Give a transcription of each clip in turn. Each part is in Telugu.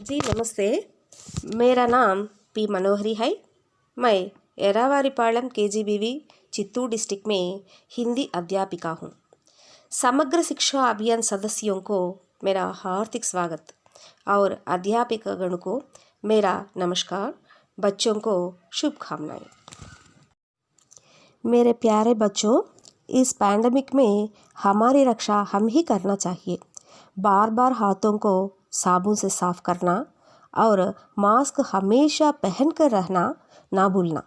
जी नमस्ते। मेरा नाम पी मनोहरी है। मैं एरावारीपालम केजीबीवी चित्तूर डिस्ट्रिक्ट में हिंदी अध्यापिका हूँ। समग्र शिक्षा अभियान सदस्यों को मेरा हार्दिक स्वागत और अध्यापिकागण को मेरा नमस्कार। बच्चों को शुभकामनाएं। मेरे प्यारे बच्चों, इस पैंडमिक में हमारी रक्षा हम ही करना चाहिए। बार बार हाथों को साबुन से साफ करना और मास्क हमेशा पहन कर रहना ना भूलना।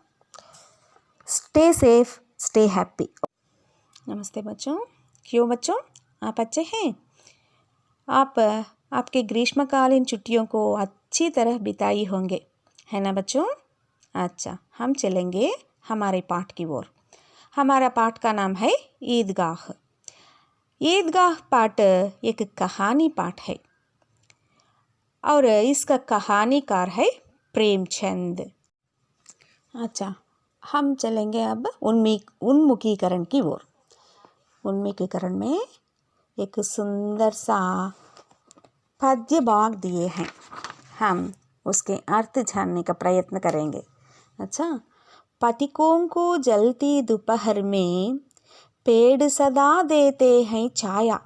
Stay safe, stay happy. नमस्ते बच्चों। क्यों बच्चों, आप अच्छे हैं? आप आपके ग्रीष्मकालीन छुट्टियों को अच्छी तरह बिताई होंगे, है ना बच्चों? अच्छा, हम चलेंगे हमारे पाठ की ओर। हमारा पाठ का नाम है ईदगाह। ईदगाह पाठ एक कहानी पाठ है और इसका कहानीकार है प्रेमचंद। अच्छा, हम चलेंगे अब उन्मुखीकरण की ओर। उन्मुखीकरण में एक सुंदर सा पद्य भाग दिए हैं, हम उसके अर्थ जानने का प्रयत्न करेंगे। अच्छा, पथिकों को जलती दोपहर में पेड़ सदा देते हैं छाया,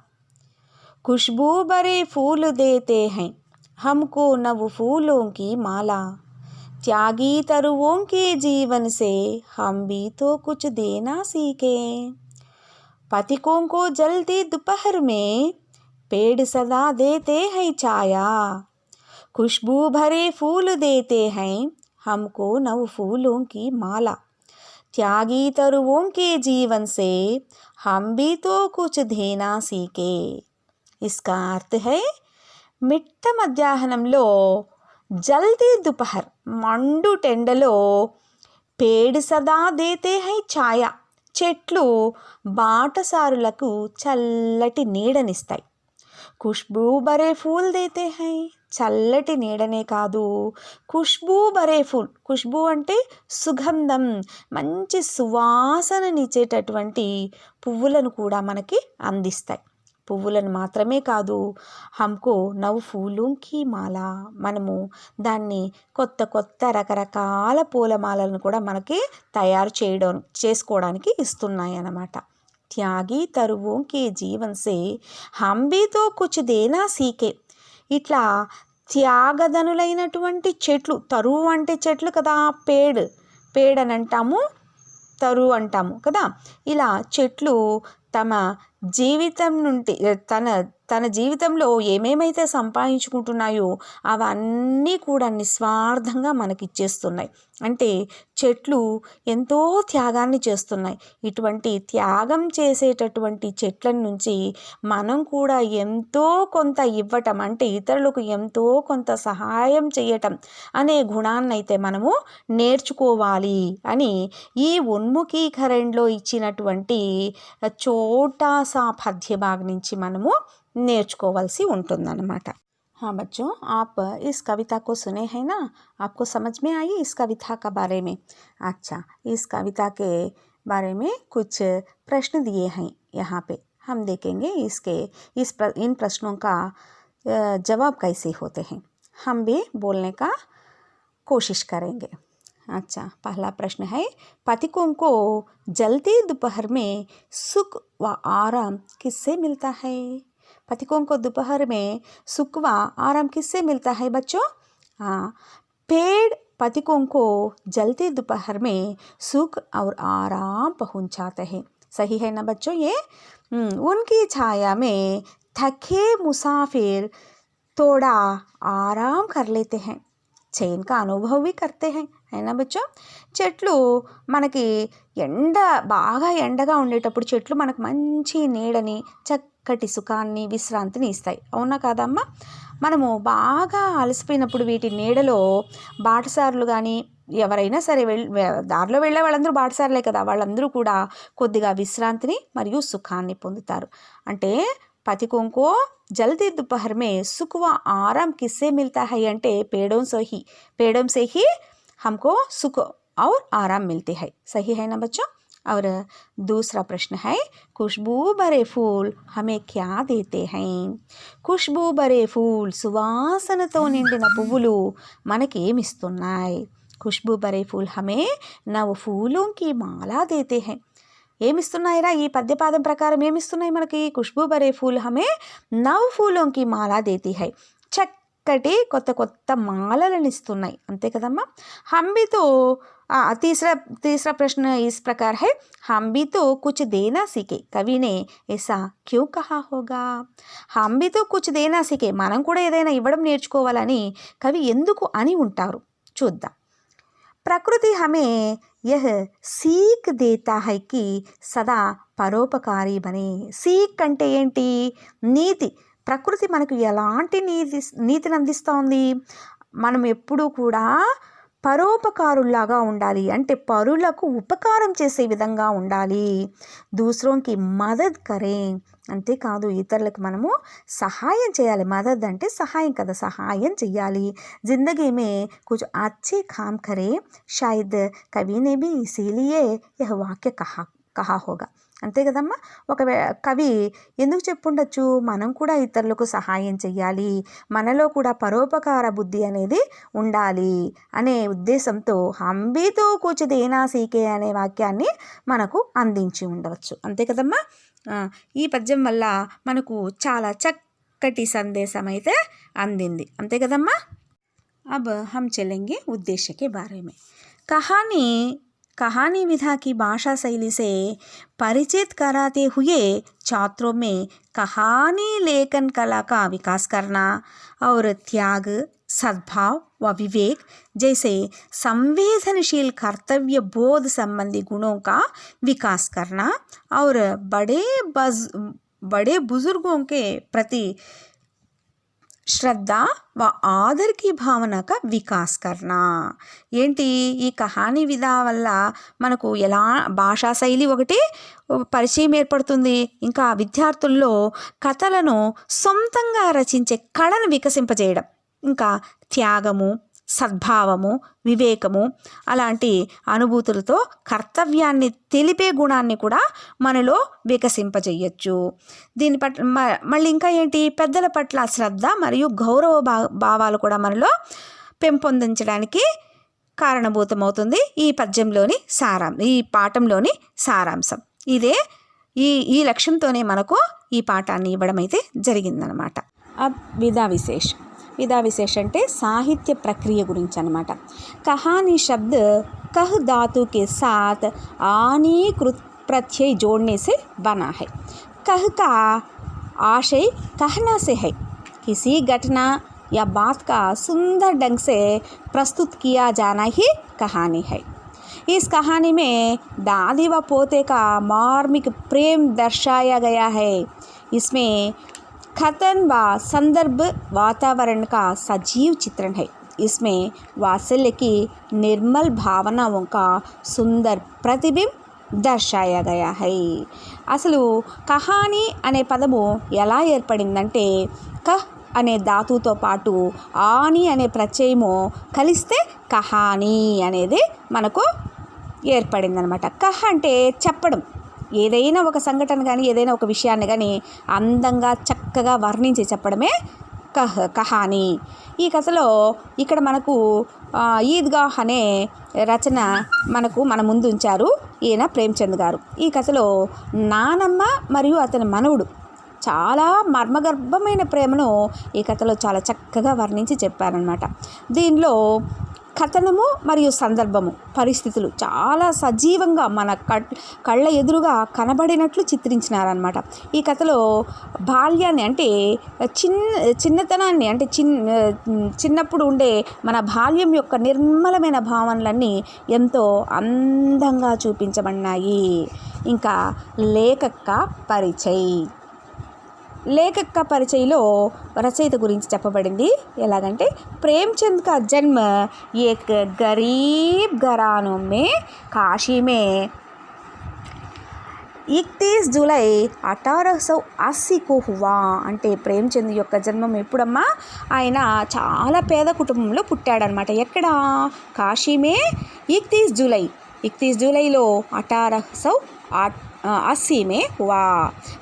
खुशबू भरे फूल देते हैं हमको नव फूलों की माला, त्यागी तरुओं के जीवन से हम भी तो कुछ देना सीखे। पथिकों को जलती दोपहर में पेड़ सदा देते हैं छाया, खुशबू भरे फूल देते हैं हमको नव फूलों की माला, त्यागी तरुओं के जीवन से हम भी तो कुछ देना सीखे। इसका अर्थ है, మిట్ట మధ్యాహ్నంలో జల్దీ దుపహర్ మండు టెండలో పేడ్ సదా దేతే హై ఛాయ, చెట్లు బాటసారులకు చల్లటి నీడనిస్తాయి. ఖుష్బూ బరే ఫూల్ దేతే హై, చల్లటి నీడనే కాదు, ఖుష్బూ బరే ఫూల్, ఖుష్బూ అంటే సుగంధం, మంచి సువాసననిచ్చేటటువంటి పువ్వులను కూడా మనకి అందిస్తాయి. పువ్వులను మాత్రమే కాదు, హమ్కో నవ్ ఫూలుంకి మాల, మనము దాన్ని కొత్త రకరకాల పూలమాలను కూడా మనకి తయారు చేసుకోవడానికి ఇస్తున్నాయి అన్నమాట. త్యాగి తరువోంకి జీవన్ సే హమ్ భీ తో కుచ్ దేనా సీకే. ఇట్లా త్యాగదనులైనటువంటి చెట్లు, తరువు అంటే చెట్లు కదా, పేడ్ అని అంటాము, తరువు అంటాము కదా. ఇలా చెట్లు తమ జీవితం నుండి తన జీవితంలో ఏమేమైతే సంపాదించుకుంటున్నాయో అవన్నీ కూడా నిస్వార్థంగా మనకి ఇచ్చేస్తున్నాయి. అంటే చెట్లు ఎంతో త్యాగాన్ని చేస్తున్నాయి. ఇటువంటి త్యాగం చేసేటటువంటి చెట్ల నుంచి మనం కూడా ఎంతో కొంత ఇవ్వటం, అంటే ఇతరులకు ఎంతో కొంత సహాయం చేయటం అనే గుణాన్ని అయితే మనము నేర్చుకోవాలి అని ఈ ఉన్ముఖీకరణలో ఇచ్చినటువంటి చోటాసా పద్య భాగం నుంచి మనము నేర్చుకోవాల్సి ఉంటుందన్నమాట. हाँ बच्चों, आप इस कविता को सुने हैं ना, आपको समझ में आई इस कविता का बारे में? अच्छा, इस कविता के बारे में कुछ प्रश्न दिए हैं यहाँ पे, हम देखेंगे इन प्रश्नों का जवाब कैसे होते हैं, हम भी बोलने का कोशिश करेंगे। अच्छा, पहला प्रश्न है, पथिकों को जलती दोपहर में सुख व आराम किससे मिलता है? पथिकों को दोपहर में सुख व आराम किससे मिलता है बच्चों? हाँ, पेड़ पथिकों को जलती दोपहर में सुख और आराम पहुंचाते हैं। सही है ना बच्चों ये? उनकी छाया में थके मुसाफिर थोड़ा आराम कर लेते हैं, चैन का अनुभव भी करते हैं, है ना बच्चों? చెట్లు మనకి బాగా ఎండగా ఉండేటప్పుడు చెట్లు మనకు మంచి నీడని, చక్కటి సుఖాన్ని, విశ్రాంతిని ఇస్తాయి, అవునా కాదమ్మా? మనము బాగా అలసిపోయినప్పుడు వీటి నీడలో బాటసారులు కానీ ఎవరైనా సరే దారిలో వెళ్ళే వాళ్ళందరూ బాటసారులే కదా, వాళ్ళందరూ కూడా కొద్దిగా విశ్రాంతిని మరియు సుఖాన్ని పొందుతారు. అంటే पथिकों को जल्दी दोपहर में सुख व आराम किससे मिलता है అంటే पेड़ों से ही हमको सुख और आराम मिलते हैं। सही है ना बच्चों? और दूसरा प्रश्न है खुशबू भरे फूल हमें क्या देते हैं. खुशबू भरे फूल సువాసనతో నిండిన పువ్వులు మనకేమిస్తున్నాయి. खुशबू भरे फूल हमें नव फूलों की माला देते हैं. ఏమిస్తున్నాయిరా ఈ పద్యపాదం ప్రకారం ఏమిస్తున్నాయి మనకి. ఖుష్బూ భరే ఫూల్ హమే నవ్ ఫూలోం కి మాలా దేతి హై. చక్కటి కొత్త కొత్త మాలలను ఇస్తున్నాయి అంతే కదమ్మా. हम भी तो तीसरा प्रश्न इस प्रकार है हम भी तो कुछ देना सीखे. कवि ने ऐसा क्यों कहा होगा. हम भी तो कुछ देना सीखे మనం కూడా ఏదైనా ఇవ్వడం నేర్చుకోవాలని కవి ఎందుకు అని ఉంటారు చూద్దాం. प्रकृति हमें यह सीख देता है कि सदा పరోపకారి బనే. సీక్ అంటే ఏంటి నీతి. ప్రకృతి మనకు ఎలాంటి నీతిని అందిస్తోంది. మనం ఎప్పుడూ కూడా పరోపకారుల్లాగా ఉండాలి అంటే పరులకు ఉపకారం చేసే విధంగా ఉండాలి. దూసరోంకి మదద్ కరే అంతేకాదు ఇతరులకు మనము సహాయం చేయాలి. మదద్ అంటే సహాయం కదా, సహాయం చేయాలి. జిందగీ మే కుछ अच्छे काम करे शायद कवि ने भी इसीलिए यह वाक्य कहा होगा. అంతే కదమ్మా. కవి ఎందుకు చెప్పుండొచ్చు మనం కూడా ఇతరులకు సహాయం చెయ్యాలి, మనలో కూడా పరోపకార బుద్ధి అనేది ఉండాలి అనే ఉద్దేశంతో హంబీతో కూచి దేనా సీకే అనే వాక్యాన్ని మనకు అందించి ఉండవచ్చు. అంతే కదమ్మా. ఈ పద్యం వల్ల మనకు చాలా చక్కటి సందేశం అయితే అందింది అంతే కదమ్మా. अब हम चलेंगे उद्देश्य के बारे में. कहानी विधा की भाषा शैली से परिचित कराते हुए छात्रों में कहानी लेखन कला का विकास करना और त्याग, सद्भाव व विवेक जैसे संवेदनशील कर्तव्य बोध संबंधी गुणों का विकास करना और बड़े बुजुर्गों के प्रति శ్రద్ధ వ ఆదర్ కి భావన కా వికాస్ కర్నా. ఏంటి ఈ కహానీ విధా వల్ల మనకు ఎలా భాషా శైలి ఒకటి పరిచయం ఏర్పడుతుంది. ఇంకా విద్యార్థుల్లో కథలను సొంతంగా రచించే కళను వికసింపజేయడం, ఇంకా త్యాగము, సద్భావము, వివేకము అలాంటి అనుభూతులతో కర్తవ్యాన్ని తెలిపే గుణాన్ని కూడా మనలో వికసింపజేయచ్చు. దీని పట్ల మళ్ళీ ఇంకా ఏంటి పెద్దల పట్ల శ్రద్ధ మరియు గౌరవ భావాలు కూడా మనలో పెంపొందించడానికి కారణభూతమవుతుంది ఈ పద్యంలోని ఈ పాఠంలోని సారాంశం ఇదే. ఈ లక్ష్యంతోనే మనకు ఈ పాఠాన్ని ఇవ్వడం అయితే జరిగిందనమాట. విधा విశేష అంటే సాహిత్య ప్రక్రియ గురించి అనమాట. కహానీ శబ్द कह धातु के साथ आनी कृत प्रत्यय जोड़ने से बना है. कह का आशय कहना से है. किसी घटना या बात का सुंदर ढंग से प्रस्तुत किया जाना ही कहानी है. इस कहानी में दादी व पोते का मार्मिक प्रेम दर्शाया गया है. इसमें कथन व संदर्भ वातावरण का सजीव चित्रण है. इसमें वात्सल्य की निर्मल भावनाओं का सुंदर प्रतिबिंब దర్శాయా గయా హై. అసలు కహానీ అనే పదము ఎలా ఏర్పడిందంటే కహ్ అనే ధాతుతో పాటు ఆని అనే ప్రత్యయము కలిస్తే కహానీ అనేది మనకు ఏర్పడిందనమాట. కహ్ అంటే చెప్పడం, ఏదైనా ఒక సంఘటన కానీ ఏదైనా ఒక విషయాన్ని కానీ అందంగా చక్కగా వర్ణించి చెప్పడమే కహానీ. ఈ కథలో ఇక్కడ మనకు ఈద్గాహ్ అనే రచన మన ముందు ఉంచారు ఈయన ప్రేమ్చంద్ గారు. ఈ కథలో నానమ్మ మరియు అతని మనవుడు చాలా మర్మగర్భమైన ప్రేమను ఈ కథలో చాలా చక్కగా వర్ణించి చెప్పారనమాట. దీనిలో కథనము మరియు సందర్భము పరిస్థితులు చాలా సజీవంగా మన కళ్ళ ఎదురుగా కనబడినట్లు చిత్రించినారనమాట. ఈ కథలో బాల్యాన్ని అంటే చిన్నతనాన్ని అంటే చిన్నప్పుడు ఉండే మన బాల్యం యొక్క నిర్మలమైన భావనలన్నీ ఎంతో అందంగా చూపించబడినాయి. ఇంకా లేఖక పరిచయలో రచయిత గురించి చెప్పబడింది. ఎలాగంటే ప్రేమ్చంద్ కా జన్మ ఏక్ గరీబ్ ఘరానో మే కాశీ మే 31 జూలై 1880 को हुआ. అంటే ప్రేమ్చంద్ యొక్క జన్మం ఎప్పుడమ్మా? ఆయన చాలా పేద కుటుంబంలో పుట్టాడనమాట. ఎక్కడ? కాశీ మే 31 జూలై 31 జూలైలో 1880 में हुआ.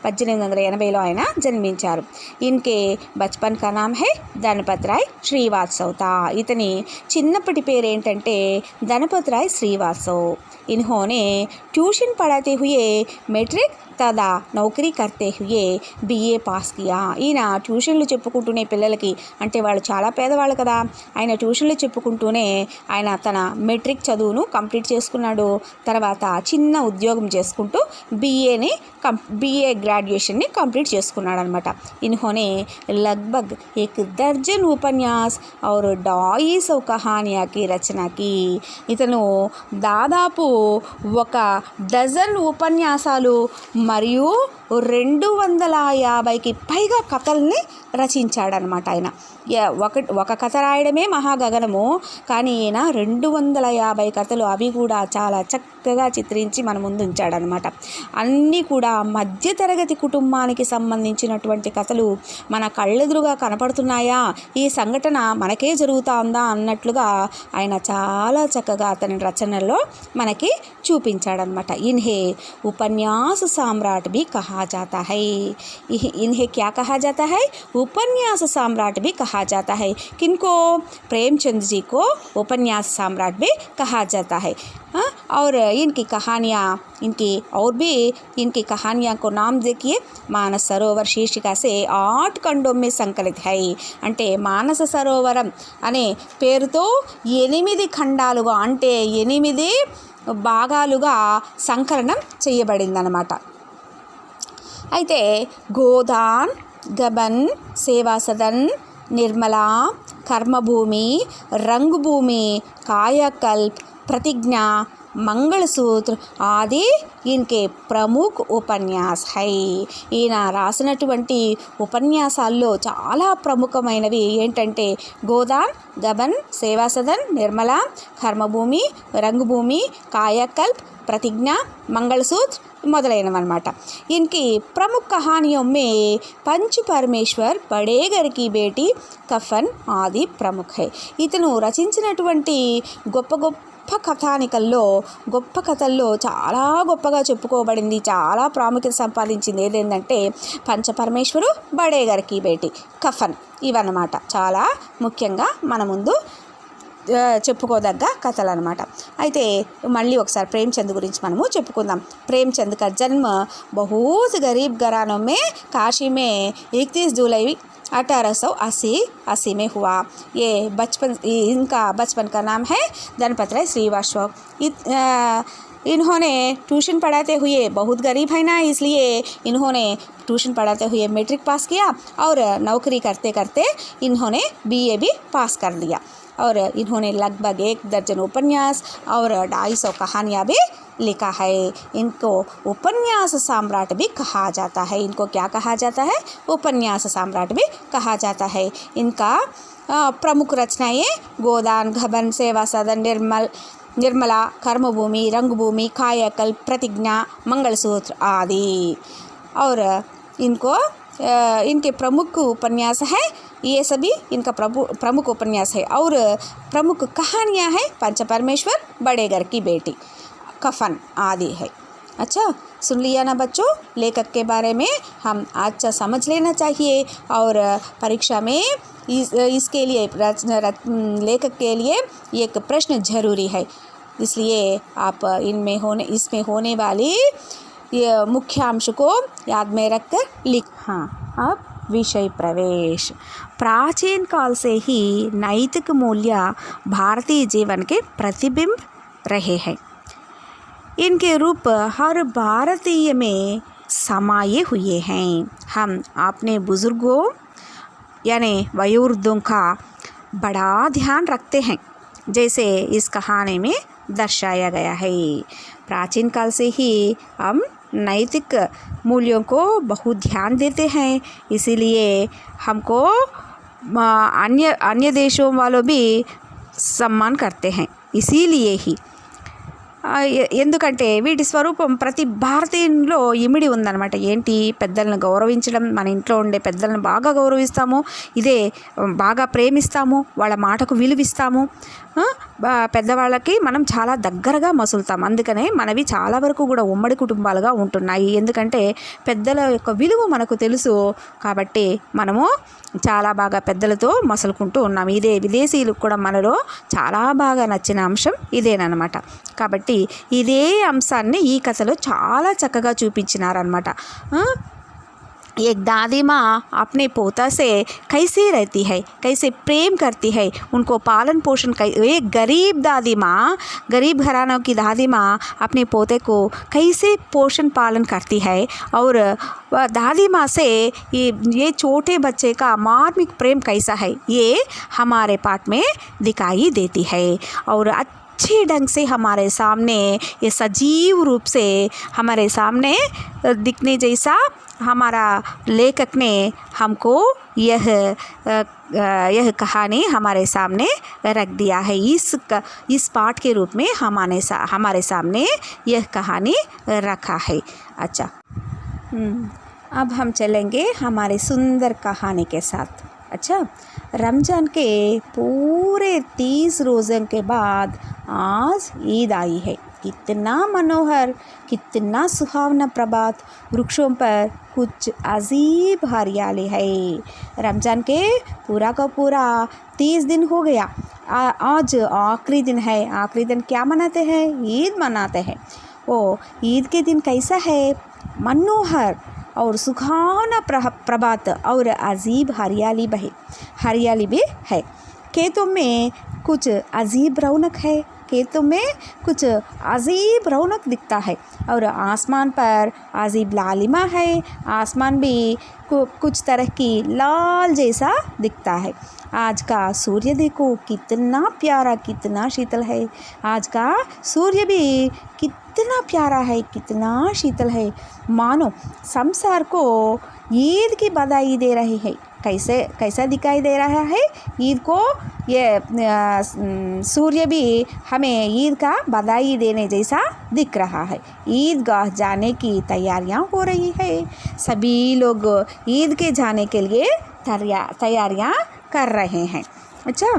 1880లో ఆయన జన్మించారు. ఇన్కే బచ్పన్ కా నామ్ హై ధనపత్ రాయ్ శ్రీవాత్సవ్ తా. ఇతని చిన్నప్పటి పేరు ఏంటంటే ధనపత్ రాయ్ శ్రీవాత్సవ్. इन्होंने ट्यूशन पढ़ाते हुए మెట్రిక్ తదా నౌకరీ కర్తే హుయే బిఏ పాస్ కియా. ఈయన ట్యూషన్లు చెప్పుకుంటూనే పిల్లలకి, అంటే వాళ్ళు చాలా పేదవాళ్ళు కదా, ఆయన ట్యూషన్లు చెప్పుకుంటూనే ఆయన తన మెట్రిక్ చదువును కంప్లీట్ చేసుకున్నాడు. తర్వాత చిన్న ఉద్యోగం చేసుకుంటూ బిఏ గ్రాడ్యుయేషన్ని కంప్లీట్ చేసుకున్నాడు అనమాట. ఇన్హోనే లగ్భగ్ ఏక్ దర్జన్ ఉపన్యాస్ ఔర్ 250 కహానియాకి రచనకి. ఇతను దాదాపు 1 డజన్ ఉపన్యాసాలు మరియు 250కి పైగా కథల్ని రచించాడనమాట. ఆయన ఒక కథ రాయడమే మహాగగనము, కానీ ఈయన 250 కథలు, అవి కూడా చాలా చక్కగా చిత్రించి మన ముందు ఉంచాడనమాట. అన్నీ కూడా మధ్యతరగతి కుటుంబానికి సంబంధించినటువంటి కథలు మన కళ్ళెదురుగా కనపడుతున్నాయా, ఈ సంఘటన మనకే జరుగుతుందా అన్నట్లుగా ఆయన చాలా చక్కగా అతని రచనల్లో మనకి చూపించాడనమాట. ఇన్హే ఉపన్యాస సామ్రాట్ भी कहा जाता है. इन्हें क्या कहा जाता है? उपन्यास सम्राट भी कहा जाता है. किनको? प्रेमचंद जी को उपन्यास सम्राट भी कहा जाता है. और इनकी कहानियाँ, इनकी कहानियाँ को नाम देखिए. मानस सरोवर शीर्षिका से 8 खंडों में संकलित है. అంటే మానస సరోవరం అనే పేరుతో 8 ఖండాలుగా, అంటే 8 భాగాలుగా సంకలనం చేయబడిందనమాట. అయితే గోదాన్, గబన్, సేవా సదన్, నిర్మల, కర్మభూమి, రంగభూమి, కాయకల్ప్, ప్రతిజ్ఞ, మంగళసూత్ర ఆది ఇన్కే ప్రముఖ ఉపన్యాస్ హై. ఈయన రాసినటువంటి ఉపన్యాసాల్లో చాలా ప్రముఖమైనవి ఏంటంటే గోదాన్, గబన్, సేవా సదన్, నిర్మల, కర్మభూమి, రంగభూమి, కాయకల్ప్, ప్రతిజ్ఞ, మంగళసూత్ర మొదలైనవన్నమాట. इनकी प्रमुख कहानियों में पंच परमेश्वर बड़े घर की बेटी, कफन आदि प्रमुख है. ఇతను రచించినటువంటి గొప్ప కథల్లో చాలా గొప్పగా చెప్పుకోబడింది, చాలా ప్రాముఖ్యత సంపాదించింది ఏదేంటంటే పంచపరమేశ్వరు, బడే గారికి బేటి, కఫన్, ఇవన్నమాట చాలా ముఖ్యంగా మన ముందు చెప్పుకోదగ్గ కథలు అనమాట. అయితే మళ్ళీ ఒకసారి ప్రేమ్చంద్ గురించి మనము చెప్పుకుందాం. ప్రేమ్చంద్ का जन्म बहुत गरीब घरानों में काशी में 31 जुलाई 1880 में हुआ. ये इनका बचपन का नाम है धनपत राय श्रीवास्तव. इन्होंने ट्यूशन पढ़ाते हुए, बहुत गरीब है ना, इसलिए इन्होंने ट्यूशन पढ़ाते हुए मैट्रिक पास किया और नौकरी करते करते इन्होंने बीए भी पास कर लिया. और इन्होंने लगभग 1 दर्जन उपन्यास और 250 कहानियाँ भी लिखा है. इनको उपन्यास सम्राट भी कहा जाता है. इनको क्या कहा जाता है? उपन्यास सम्राट भी कहा जाता है. इनका प्रमुख रचनाएं गोदान, गबन, सेवा सदन, निर्मला, कर्मभूमि, रंगभूमि, कायकल्प, प्रतिज्ञा, मंगलसूत्र आदि. और इनके प्रमुख उपन्यास है, ये सभी इनका प्रमुख उपन्यास है. और प्रमुख कहानियाँ है पंच परमेश्वर, बड़े घर की बेटी, कफन आदि है. अच्छा, सुन लिया ना बच्चों, लेखक के बारे में हम अच्छा समझ लेना चाहिए. और परीक्षा में इसके लिए लेखक के लिए एक प्रश्न जरूरी है, इसलिए आप इसमें होने वाली ये मुख्य अंश को याद में रखकर लिख. हाँ, अब विषय प्रवेश. प्राचीन काल से ही नैतिक मूल्य भारतीय जीवन के प्रतिबिंब रहे हैं. इनके रूप हर भारतीय में समाये हुए हैं. हम अपने बुजुर्गों यानी वयोवृद्धों का बड़ा ध्यान रखते हैं, जैसे इस कहानी में दर्शाया गया है. प्राचीन काल से ही हम नैतिक मूल्यों को बहुत ध्यान देते हैं, इसीलिए हमको अन्य देशों वालों भी सम्मान करते हैं. इसीलिए ही ఎందుకంటే వీటి స్వరూపం ప్రతి భారతీయుల్లో ఇమిడి ఉందన్నమాట. ఏంటి? పెద్దలను గౌరవించడం, మన ఇంట్లో ఉండే పెద్దలను బాగా గౌరవిస్తాము, ఇదే బాగా ప్రేమిస్తాము, వాళ్ళ మాటకు విలువిస్తాము, పెద్దవాళ్ళకి మనం చాలా దగ్గరగా మసులుతాం. అందుకనే మనవి చాలా వరకు కూడా ఉమ్మడి కుటుంబాలుగా ఉంటున్నాయి. ఎందుకంటే పెద్దల యొక్క విలువ మనకు తెలుసు కాబట్టి మనము చాలా బాగా పెద్దలతో మసులుకుంటూ ఉన్నాం. ఇదే విదేశీయులకు కూడా మనలో చాలా బాగా నచ్చిన అంశం ఇదేనమాట. కాబట్టి ఇదే అంశాన్ని ఈ కథలో చాలా చక్కగా చూపించినారనమాట. एक दादी माँ अपने पोता से कैसे रहती है, कैसे प्रेम करती है, उनको पालन पोषण एक गरीब दादी माँ, गरीब घरानों की दादी माँ अपने पोते को कैसे पोषण पालन करती है और दादी माँ से ये छोटे बच्चे का मार्मिक प्रेम कैसा है, ये हमारे पाठ में दिखाई देती है। और अच्छे ढंग से हमारे सामने ये सजीव रूप से हमारे सामने दिखने जैसा हमारा लेखक ने हमको यह कहानी हमारे सामने रख दिया है। इस पाठ के रूप में हमारे सामने यह कहानी रखा है। अच्छा, अब हम चलेंगे हमारे सुंदर कहानी के साथ। अच्छा, रमज़ान के पूरे 30 रोज़ों के बाद आज ईद आई है। कितना मनोहर, कितना सुहावना प्रभात, वृक्षों पर कुछ अजीब हरियाली है। रमज़ान के पूरा का पूरा 30 दिन हो गया। आज आखिरी दिन है। आखिरी दिन क्या मनाते हैं? ईद मनाते हैं। वो ईद के दिन कैसा है? मनोहर और सुहावना प्रभात और अजीब हरियाली भी है। खेतों में कुछ अजीब रौनक है। खेतों में कुछ अजीब रौनक दिखता है और आसमान पर अजीब लालिमा है। आसमान भी कुछ तरह की लाल जैसा दिखता है। आज का सूर्य देखो कितना प्यारा, कितना शीतल है। आज का सूर्य भी कितना प्यारा है, कितना शीतल है। मानो संसार को ईद की बधाई दे रही है। कैसा दिखाई दे रहा है ईद को? ये सूर्य भी हमें ईद का बधाई देने जैसा दिख रहा है। ईदगाह जाने की तैयारियां हो रही है। सभी लोग ईद के जाने के लिए तैयारियां कर रहे हैं। अच्छा,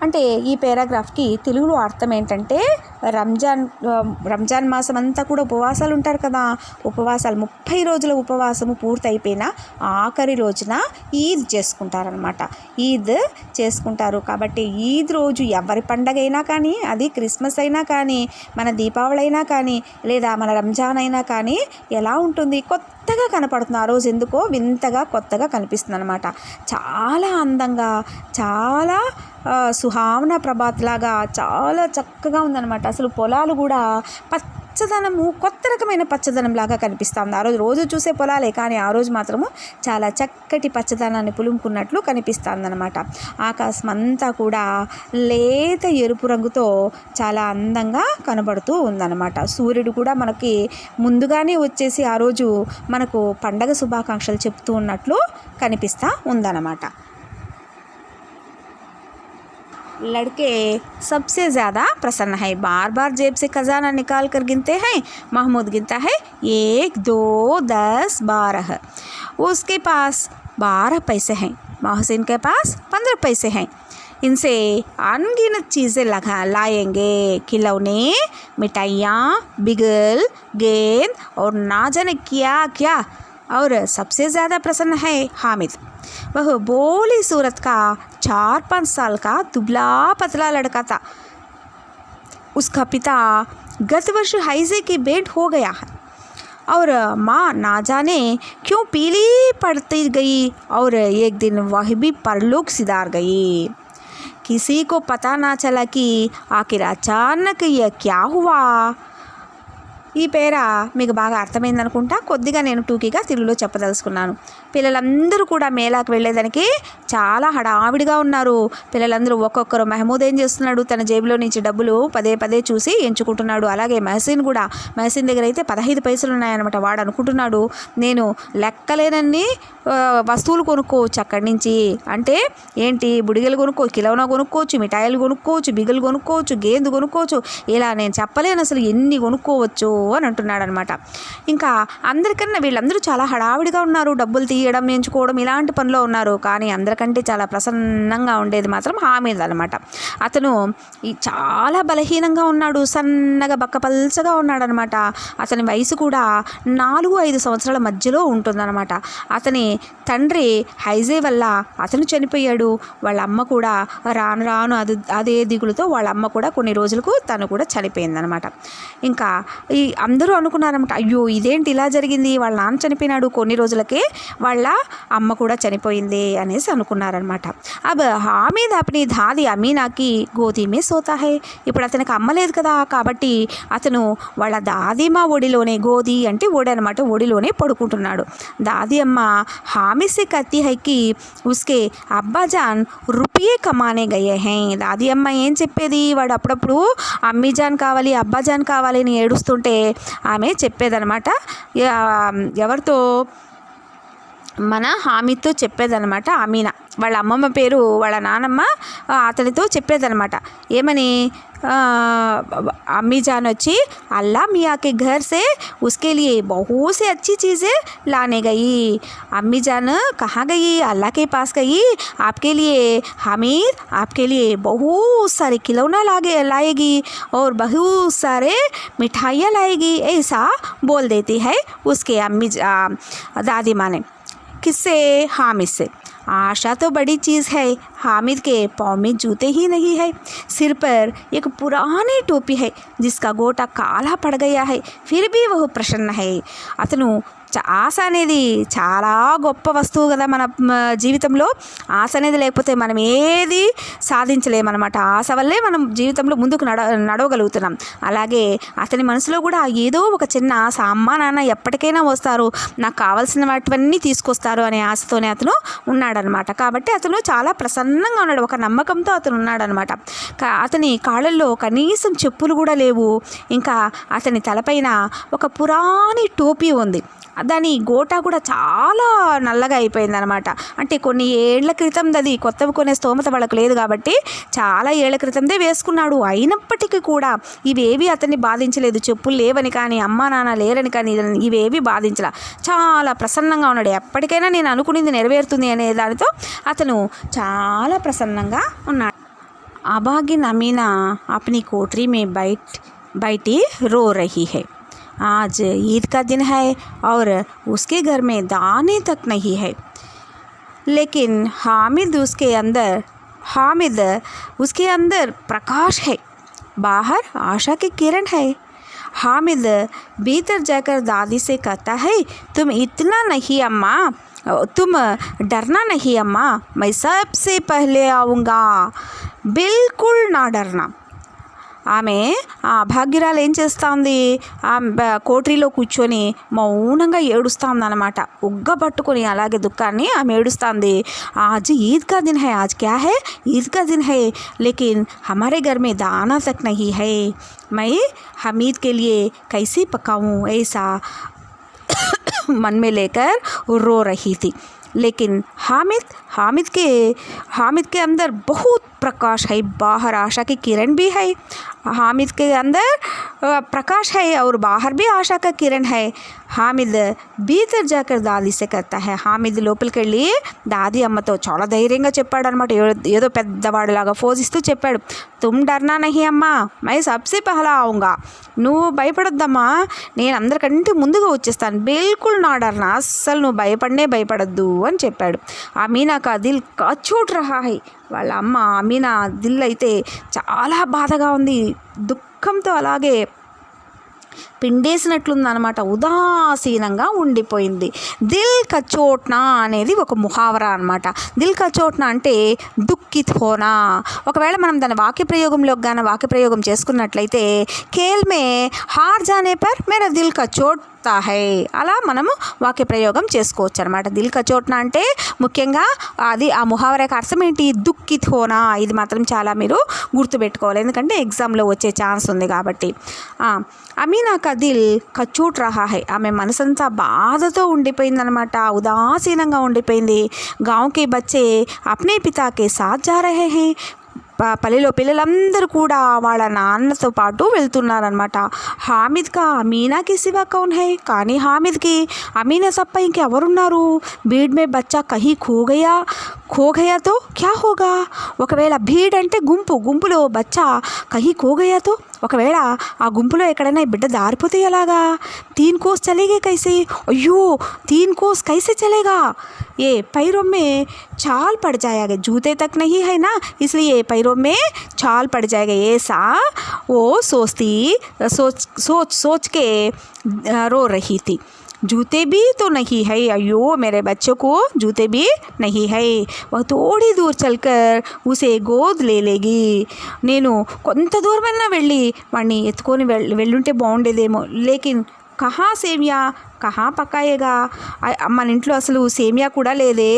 అంటే ఈ పారాగ్రాఫ్కి తెలుగులో అర్థం ఏంటంటే రంజాన్ మాసం అంతా కూడా ఉపవాసాలు ఉంటారు కదా. ఉపవాసాలు 30 రోజుల ఉపవాసము పూర్తయిపోయిన ఆఖరి రోజున ఈద్ చేసుకుంటారనమాట. ఈద్ చేసుకుంటారు కాబట్టి ఈద్ రోజు ఎవరి పండగ అయినా కానీ, అది క్రిస్మస్ అయినా కానీ, మన దీపావళి అయినా కానీ, లేదా మన రంజాన్ అయినా కానీ ఎలా ఉంటుంది? కొత్తగా కనపడుతుంది. ఆ రోజు ఎందుకో వింతగా కొత్తగా కనిపిస్తుంది అనమాట. చాలా అందంగా, చాలా సుహావన ప్రభాత్ లాగా చాలా చక్కగా ఉందన్నమాట. అసలు పొలాలు కూడా పచ్చదనము, కొత్త రకమైన పచ్చదనం లాగా కనిపిస్తూ ఉంది. ఆ రోజు చూసే పొలాలే కానీ ఆ రోజు మాత్రము చాలా చక్కటి పచ్చదనాన్ని పులుముకున్నట్లు కనిపిస్తుంది అనమాట. ఆకాశం అంతా కూడా లేత ఎరుపు రంగుతో చాలా అందంగా కనబడుతూ ఉందన్నమాట. సూర్యుడు కూడా మనకి ముందుగానే వచ్చేసి ఆ రోజు మనకు పండగ శుభాకాంక్షలు చెప్తూ ఉన్నట్లు కనిపిస్తూ ఉందన్నమాట. लड़के सबसे ज़्यादा प्रसन्न है। बार बार जेब से खजाना निकाल कर गिनते हैं। महमूद गिनता है 1, 2, 10, 12। उसके पास 12 पैसे हैं। मोहसिन के पास 15 पैसे हैं। इनसे अनगिनत चीज़ें लाएंगे। खिलौने, मिठाइयाँ, बिगल, गेंद और ना जाने क्या क्या। और सबसे ज़्यादा प्रसन्न है हामिद। वह भोली सूरत का 4-5 साल का दुबला पतला लड़का था। उसका पिता गत वर्ष हैजे की भेंट हो गया है और माँ ना जाने क्यों पीली पड़ती गई और एक दिन वह भी परलोक सिधार गई। किसी को पता ना चला कि आखिर अचानक यह क्या हुआ। ఈ పేర మీకు బాగా అర్థమైందనుకుంటా. కొద్దిగా నేను టూకీగా తెలుగులో చెప్పదలుచుకున్నాను. పిల్లలందరూ కూడా మేళాకు వెళ్ళేదానికి చాలా హడావిడిగా ఉన్నారు. పిల్లలందరూ ఒక్కొక్కరు మెహమూద్ ఏం చేస్తున్నాడు, తన జేబులో నుంచి డబ్బులు పదే చూసి ఎంచుకుంటున్నాడు. అలాగే మహసిన్ కూడా, మహసిన్ దగ్గర అయితే 15 పైసలు ఉన్నాయన్నమాట. వాడు అనుకుంటున్నాడు నేను లెక్కలేనన్ని వస్తువులు కొనుక్కోవచ్చు అక్కడి నుంచి. అంటే ఏంటి, బుడిగలు కొనుక్కోవచ్చు, కిలోనా కొనుక్కోవచ్చు, మిఠాయిలు కొనుక్కోవచ్చు, బిగలు కొనుక్కోవచ్చు, గేందు కొనుక్కోవచ్చు, ఇలా నేను చెప్పలేను అసలు ఎన్ని కొనుక్కోవచ్చు అని అంటున్నాడు అనమాట. ఇంకా అందరికన్నా వీళ్ళందరూ చాలా హడావిడిగా ఉన్నారు. డబ్బులు తీయడం ఎంచుకోవడం ఇలాంటి పనిలో ఉన్నారు. కానీ అందరికంటే చాలా ప్రసన్నంగా ఉండేది మాత్రం హామీద్ అనమాట. అతను చాలా బలహీనంగా ఉన్నాడు, సన్నగా బక్కపల్చగా ఉన్నాడు అనమాట. అతని వయసు కూడా 4-5 సంవత్సరాల మధ్యలో ఉంటుందన్నమాట. అతని తండ్రి హైజే వల్ల అతను చనిపోయాడు. వాళ్ళ అమ్మ కూడా రాను రాను అదే దిగులుతో వాళ్ళ అమ్మ కూడా కొన్ని రోజులకు తను కూడా చనిపోయిందనమాట. ఇంకా ఈ అందరూ అనుకున్నారన్నమాట, అయ్యో ఇదేంటి ఇలా జరిగింది, వాళ్ళ నాన్న చనిపోయినాడు, కొన్ని రోజులకే వాళ్ళ అమ్మ కూడా చనిపోయింది అనేసి అనుకున్నారనమాట. అబ్ హామీద్ అప్ని దాది అమీనాకి గోదీమే సోతా హై. ఇప్పుడు అతనికి అమ్మ లేదు కదా, కాబట్టి అతను వాళ్ళ దాదీమా ఒడిలోనే, గోది అంటే ఒడి అనమాట, ఒడిలోనే పడుకుంటున్నాడు. దాది అమ్మ హామీద్ సే కహతీ హై కి ఉస్కే అబ్బాజాన్ రూపాయే కమానే గయే హై. దాది అమ్మ ఏం చెప్పేది, వాడు అప్పుడప్పుడు అమ్మీజాన్ కావాలి అబ్బాజాన్ కావాలి అని ఏడుస్తుంటే ఆమె చెప్పేదనమాట. ఎవరితో, మన హామీద్తో చెప్పేదనమాట. అమీనా వాళ్ళ అమ్మమ్మ పేరు, వాళ్ళ నానమ్మ అతనితో చెప్పేదనమాట. ఏమని, अम्मी जान వచ్చి अल्लाह मियाँ के घर से उसके लिए बहुत से अच्छी चीज़ें लाने गई. अम्मी जान कहाँ गई, अल्लाह के पास गई. आपके लिए हमीद आपके लिए बहुत सारे खिलौना लाएगी और बहुत सारे मिठाइयाँ लाएगी, ऐसा बोल देती है उसके अम्मी दादी माँ ने. किससे, हामिद से. आशा तो बड़ी चीज़ है, हामिद के पाँव में जूते ही नहीं है, सिर पर एक पुरानी टोपी है जिसका गोटा काला पड़ गया है, फिर भी वह प्रसन्न है. అతను ఆశ అనేది చాలా గొప్ప వస్తువు కదా మన జీవితంలో. ఆశ అనేది లేకపోతే మనం ఏది సాధించలేమన్నమాట. ఆశ వల్లే మనం జీవితంలో ముందుకు నడవగలుగుతున్నాం. అలాగే అతని మనసులో కూడా ఏదో ఒక చిన్న ఆశ, అమ్మ నాన్న ఎప్పటికైనా వస్తారు, నాకు కావాల్సిన వాటివన్నీ తీసుకొస్తారు అనే ఆశతోనే అతను ఉన్నాడనమాట. కాబట్టి అతను చాలా ప్రసన్నంగా ఉన్నాడు, ఒక నమ్మకంతో అతను ఉన్నాడనమాట. అతని కాళ్ళల్లో కనీసం చెప్పులు కూడా లేవు. ఇంకా అతని తలపైన ఒక పురాణి టోపీ ఉంది, దాని గోటా కూడా చాలా నల్లగా అయిపోయింది అనమాట. అంటే కొన్ని ఏళ్ల క్రితం అది, కొత్తవి కొనే స్తోమత వాళ్ళకు లేదు కాబట్టి చాలా ఏళ్ల క్రితందే వేసుకున్నాడు. అయినప్పటికీ కూడా ఇవేవి అతన్ని బాధించలేదు. చెప్పులు లేవని కానీ, అమ్మా నాన్న లేరని కానీ ఇవేవి బాధించలా. చాలా ప్రసన్నంగా ఉన్నాడు. ఎప్పటికైనా నేను అనుకునేది నెరవేరుతుంది అనే దానితో అతను చాలా ప్రసన్నంగా ఉన్నాడు. అబాగిన్ అమీనా अपनी कोठरी में बैठी रो रही है. आज ईद का दिन है और उसके घर में दाने तक नहीं है, लेकिन हामिद उसके अंदर प्रकाश है, बाहर आशा की किरण है. हामिद भीतर जाकर दादी से कहता है, तुम इतना नहीं अम्मा, तुम डरना नहीं अम्मा, मैं सबसे पहले आऊँगा, बिल्कुल ना डरना. ఆమె ఆ అభాగ్యురాలు ఏం చేస్తుంది, ఆ కోటరీలో కూర్చొని మౌనంగా ఏడుస్తుంది అనమాట. ఉగ్గ పట్టుకొని అలాగే దుఃఖాన్ని ఆమె ఏడుస్తుంది. आज ईद का दिन है, आज क्या है, ईद का दिन है, लेकिन हमारे घर में दाना तक नहीं है, मैं हमीद के लिए कैसे पकाऊं, ऐसा मन में लेकर रो रही थी. लेकिन हामिद के अंदर बहुत प्रकाश है, बाहर आशा की किरण भी है. हामिद के अंदर प्रकाश है और बाहर भी आशा का किरण है. हामिद भीतर जाकर दादी से कहता है. हाమిద్ లోపలికి వెళ్ళి దాది అమ్మతో చాలా ధైర్యంగా చెప్పాడు అనమాట. ఏదో పెద్దవాడిలాగా ఫోజిస్తూ చెప్పాడు. తుమ్ డర్నా నహీ అమ్మా, మై సబ్సే పహలా ఆऊंगा, నువ్వు భయపడొద్దమ్మా, నేను అందరికంటే ముందుగా వచ్చేస్తాను, బిల్కుల్ నా డర్నా, అస్సలు నువ్వు భయపడద్దు అని చెప్పాడు. అమీనా కా దిల్ కచోట్ రహా హై. వాళ్ళ అమ్మ అమీనా దిల్ అయితే చాలా బాధగా ఉంది, దుఃఖంతో అలాగే పిండేసినట్లుందనమాట, ఉదాసీనంగా ఉండిపోయింది. దిల్ కచోట్నా అనేది ఒక ముహావరా అనమాట. దిల్ కచోట్నా అంటే దుఃఖిత్ హోనా. ఒకవేళ మనం దాని వాక్యప్రయోగం చేసుకున్నట్లయితే, ఖేల్ మే హార్ జానే పర్ మేరా దిల్ కచోట్ హై, అలా మనము వాక్యప్రయోగం చేసుకోవచ్చు అనమాట. దిల్ కచోట్నా అంటే ముఖ్యంగా అది ఆ ముహావరాకి అర్థం ఏంటి, దుఃఖిత్ హోనా. ఇది మాత్రం చాలా మీరు గుర్తుపెట్టుకోవాలి, ఎందుకంటే ఎగ్జామ్లో వచ్చే ఛాన్స్ ఉంది కాబట్టి. అమీనా కా దిల్ కచోట్ రహా హై, ఆమె మనసంతా బాధతో ఉండిపోయిందనమాట, ఉదాసీనంగా ఉండిపోయింది. గాంవ్ కే బచ్చే అప్నే పితా కే సాత్ జా రహే హై, పల్లెలో పిల్లలందరూ కూడా వాళ్ళ నాన్నతో పాటు వెళ్తున్నారనమాట. హామిద్కా అమీనాకి సివా కౌన్ హై, కానీ హామిద్కి అమీనా తప్ప ఇంకెవరున్నారు? భీడ్ మే బచ్చా కహీ ఖో గయా తో క్యా హోగా? ఒకవేళ భీడ్ అంటే గుంపులో బచ్చా కహీ ఖో గయా తో, ఒకవేళ ఆ గుంపులో ఎక్కడైనా ఈ బిడ్డ దారిపోతే ఎలాగా? 3 कोस चलेगे कैसे? अయ్యో 3 कोस कैसे चलेगा? ये पैरों में छाल पड़ जाएगा, जूते तक नहीं है ना, इसलिए पैरों में छाल पड़ जाएगा. ऐसा वो सोच के रो रही थी. जूते भी तो नहीं है, अयो मेरे बच्चों को जूते भी नहीं है. वह थोड़ी दूर चलकर उसे गोद ले लेगी. నేను కొంత దూరమైనా వెళ్ళి వాడిని ఎత్తుకొని వెళ్ళుంటే బాగుండేదేమో. లేకిన్ కహా సేమియా కహా పక్కాయేగా, మన ఇంట్లో అసలు సేమియా కూడా లేదే.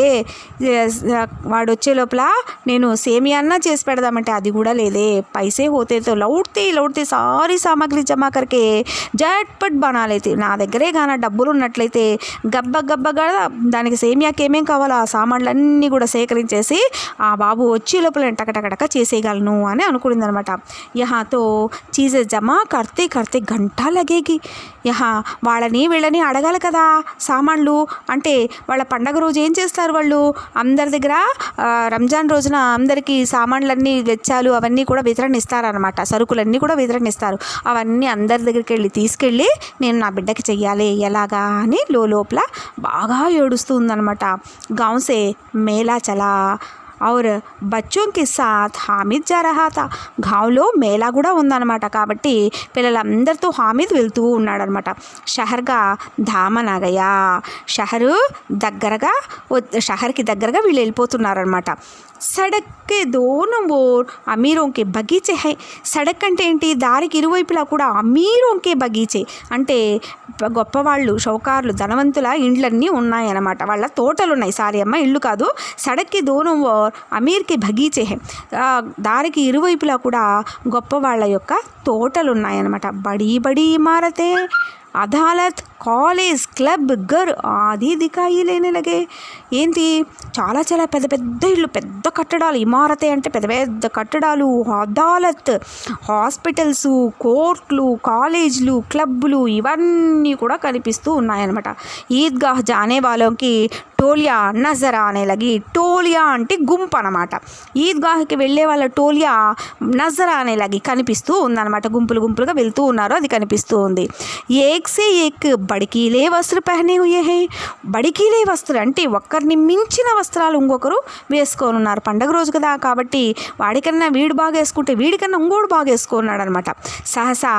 వాడు వచ్చే లోపల నేను సేమియా అన్నా చేసి పెడదామంటే అది కూడా లేదే. పైసే హోతే తో లౌట్తే సారీ సామాగ్రి జమా కరికే జట్పట్ బనా లేతే, నా దగ్గరే గాన డబ్బులు ఉన్నట్లయితే గబ్బగా దానికి సేమియాకి ఏమేం కావాలో ఆ సామాన్లన్నీ కూడా సేకరించేసి ఆ బాబు వచ్చే లోపల నేను టకటక చేసేయగలను అని అనుకునింది అనమాట. యహాతో చీజే జమా కర్తే గంటా లగేగి. యహా వాళ్ళని వీళ్ళని అడగాలి కదా సామాన్లు. అంటే వాళ్ళ పండగ రోజు ఏం చేస్తారు వాళ్ళు, అందరి దగ్గర రంజాన్ రోజున అందరికీ సామాన్లన్నీ వెచ్చాలు అవన్నీ కూడా వితరణ ఇస్తారనమాట. సరుకులన్నీ కూడా వితరణ ఇస్తారు. అవన్నీ అందరి దగ్గరికి తీసుకెళ్ళి నేను నా బిడ్డకి చెయ్యాలి ఎలాగా అని లోపల బాగా ఏడుస్తూ ఉందనమాట. गाँव से मेला चला और बच्चों के साथ हामिद जा रहा था. గాంలో మేళా కూడా ఉందన్నమాట. కాబట్టి పిల్లలందరితో హామిద్ వెళ్తూ ఉన్నాడనమాట. షహర్గా ధామన్ ఆగయా, షహర్కి దగ్గరగా వీళ్ళు వెళ్ళిపోతున్నారనమాట. సడక్ కే Dono or అమీరోం K బగీచే high. Sadak అంటే ఏంటి? దారికి ఇరువైపులా కూడా అమీరోం కే బగీచే అంటే గొప్పవాళ్ళు, షౌకార్లు, ధనవంతుల ఇండ్లన్నీ ఉన్నాయన్నమాట. వాళ్ళ తోటలు ఉన్నాయి. సారీ అమ్మ, ఇళ్ళు కాదు. సడక్కి దోనో ఓర్ అమీర్కి బగీచే హై. దారికి ఇరువైపులా కూడా గొప్పవాళ్ళ యొక్క తోటలు ఉన్నాయన్నమాట. బడీ ఇమారతే అదాలత్, కాలేజ్, క్లబ్, ఘర్ ఆది దికాయి లేనే లగే. ఏంటి? చాలా పెద్ద ఇళ్ళు, పెద్ద కట్టడాలు. ఇమారతే అంటే పెద్ద కట్టడాలు. అదాలత్, హాస్పిటల్స్, కోర్టులు, కాలేజీలు, క్లబ్బులు ఇవన్నీ కూడా కనిపిస్తూ ఉన్నాయన్నమాట. ఈద్గాహ్ జానే వాళ్ళకి టోలియా నజర్ ఆనే లగి. టోలియా అంటే గుంపు అనమాట. ఈద్గాహ్కి వెళ్ళే వాళ్ళ టోలియా నజర్ ఆనే లగి కనిపిస్తూ ఉందన్నమాట. గుంపులుగా వెళ్తూ ఉన్నారు, అది కనిపిస్తూ ఉంది. ఏక్ సే ఏక్ బడికీలే వస్త్ర పహనే హుయే హై. బడికీలే వస్త్ర అంటే ఒక్కరిని మించిన వస్త్రాలు ఇంకొకరు వేసుకొని ఉన్నారు. పండగ రోజు కదా, కాబట్టి వాడికన్నా వీడు బాగా వేసుకుంటే వీడికన్నా ఇంకోడు బాగా వేసుకున్నాడు అనమాట. సహసా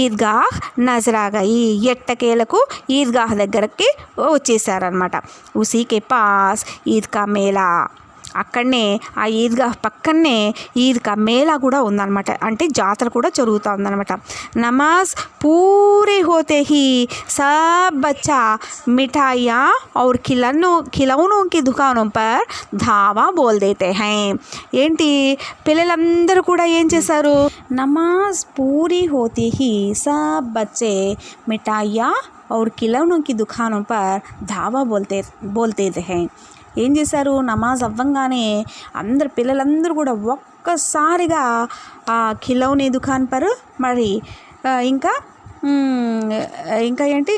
ఈద్గాహ్ నజరాగాయి. ఎట్టకేలకు ఈద్గాహ్ దగ్గరకి వచ్చేసారనమాట. ఉసీకే పాస్ ఈద్గా మేళా. అక్కడనే ఆ ఈద్గాహ్ పక్కనే ఈద్గా మేళా కూడా ఉందన్నమాట. అంటే జాతర కూడా జరుగుతూ ఉందన్నమాట. నమాజ్ పూరే హోతే హీ సబ్ బచ్చా మిఠాయియా और खिलौनों की दुकानों पर धावा बोल देते हैं. ఏంటి? పిల్లలందరూ కూడా ఏం చేశారు? నమాజ్ పూరీ హోతే హీ సబ్ బచ్చే మిఠాయియా और खिलौनों की दुकानों पर धावा बोलते हैं. ఏం చేశారు? నమాజ్ అవ్వంగానే పిల్లలందరూ కూడా ఒక్కసారిగా ఆ ఖిలౌనీ దుకాన్ పర్, మరి ఇంకా ఏంటి